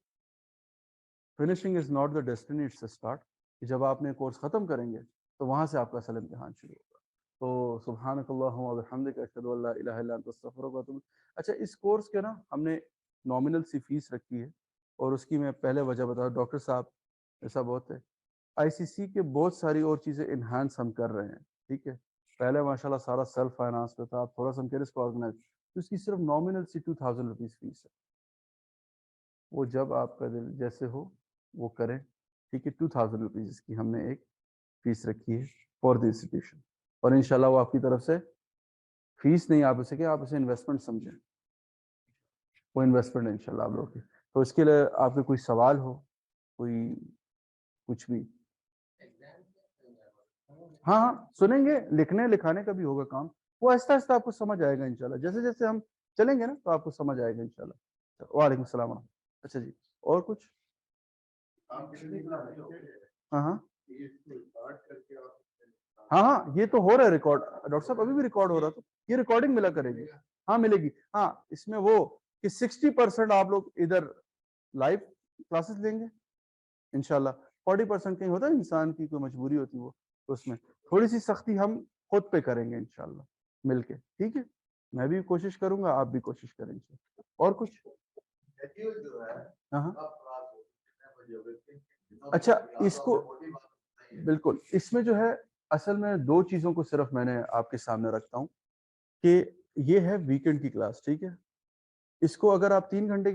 finishing is not the destiny, it's a start. جب آپ نے کورس ختم کریں گے تو وہاں سے آپ کا اصل امتحان شروع ہوگا. تو سبحانک اللہم و بحمدک, اشہد ان لا الہ الا انت, استغفرک و اتوب. اچھا اس کورس کے نا ہم نے نامنل سی فیس رکھی ہے, اور اس کی میں پہلے وجہ بتا, ڈاکٹر صاحب ایسا بہت ہے, آئی سی سی کے بہت ساری اور چیزیں انہانس ہم کر رہے ہیں. ٹھیک ہے, پہلے ماشاءاللہ سارا سیلف فائنانس پہ تھا, آپ تھوڑا سا ہم اس کو آرگنائز, تو اس کی صرف نامنل سی 2000 روپیز فیس ہے. وہ جب آپ کا دل جیسے ہو وہ کریں. ٹھیک ہے, 2000 روپیز اس کی ہم نے ایک فیس رکھی ہے فار دی انسٹیٹیوشن. اور انشاءاللہ وہ آپ کی طرف سے فیس نہیں آپ اسے کہ آپ اسے انویسٹمنٹ سمجھیں، وہ انویسٹمنٹ ہے انشاءاللہ آپ لوگوں کی. تو اس کے لیے آپ کے کوئی سوال ہو، کوئی کچھ بھی؟ ہاں ہاں سنیں گے، لکھنے لکھانے کا بھی ہوگا کام، وہ آہستہ آہستہ آپ کو سمجھ آئے گا انشاءاللہ. جیسے جیسے ہم چلیں گے نا تو آپ کو سمجھ آئے گا انشاءاللہ. وعلیکم السلام ورحمۃ اللہ. اچھا جی اور کچھ؟ ہاں ہاں ہاں ہاں یہ تو ہو رہا ہے ریکارڈ ڈاکٹر صاحب، ابھی بھی ریکارڈ ہو رہا، تو یہ ریکارڈنگ ملا کرے گی. ہاں ملے گی. ہاں اس میں وہ کہ 60% آپ لوگ ادھر لائیو کلاسز لیں گے انشاءاللہ، 40% کہیں ہوتا ہے انسان کی کوئی مجبوری ہوتی ہے، وہ اس میں تھوڑی سی سختی ہم خود پہ کریں گے انشاءاللہ مل کے. ٹھیک ہے، میں بھی کوشش کروں گا، آپ بھی کوشش کریں گے. اور کچھ؟ ہاں ہاں اچھا اس کو بالکل، اس میں جو ہے اصل میں 2 چیزوں کو صرف میں نے آپ کے سامنے رکھتا ہوں کہ یہ ہے ویکنڈ کی کلاس. ٹھیک ہے، اس کو اگر آپ 3 گھنٹے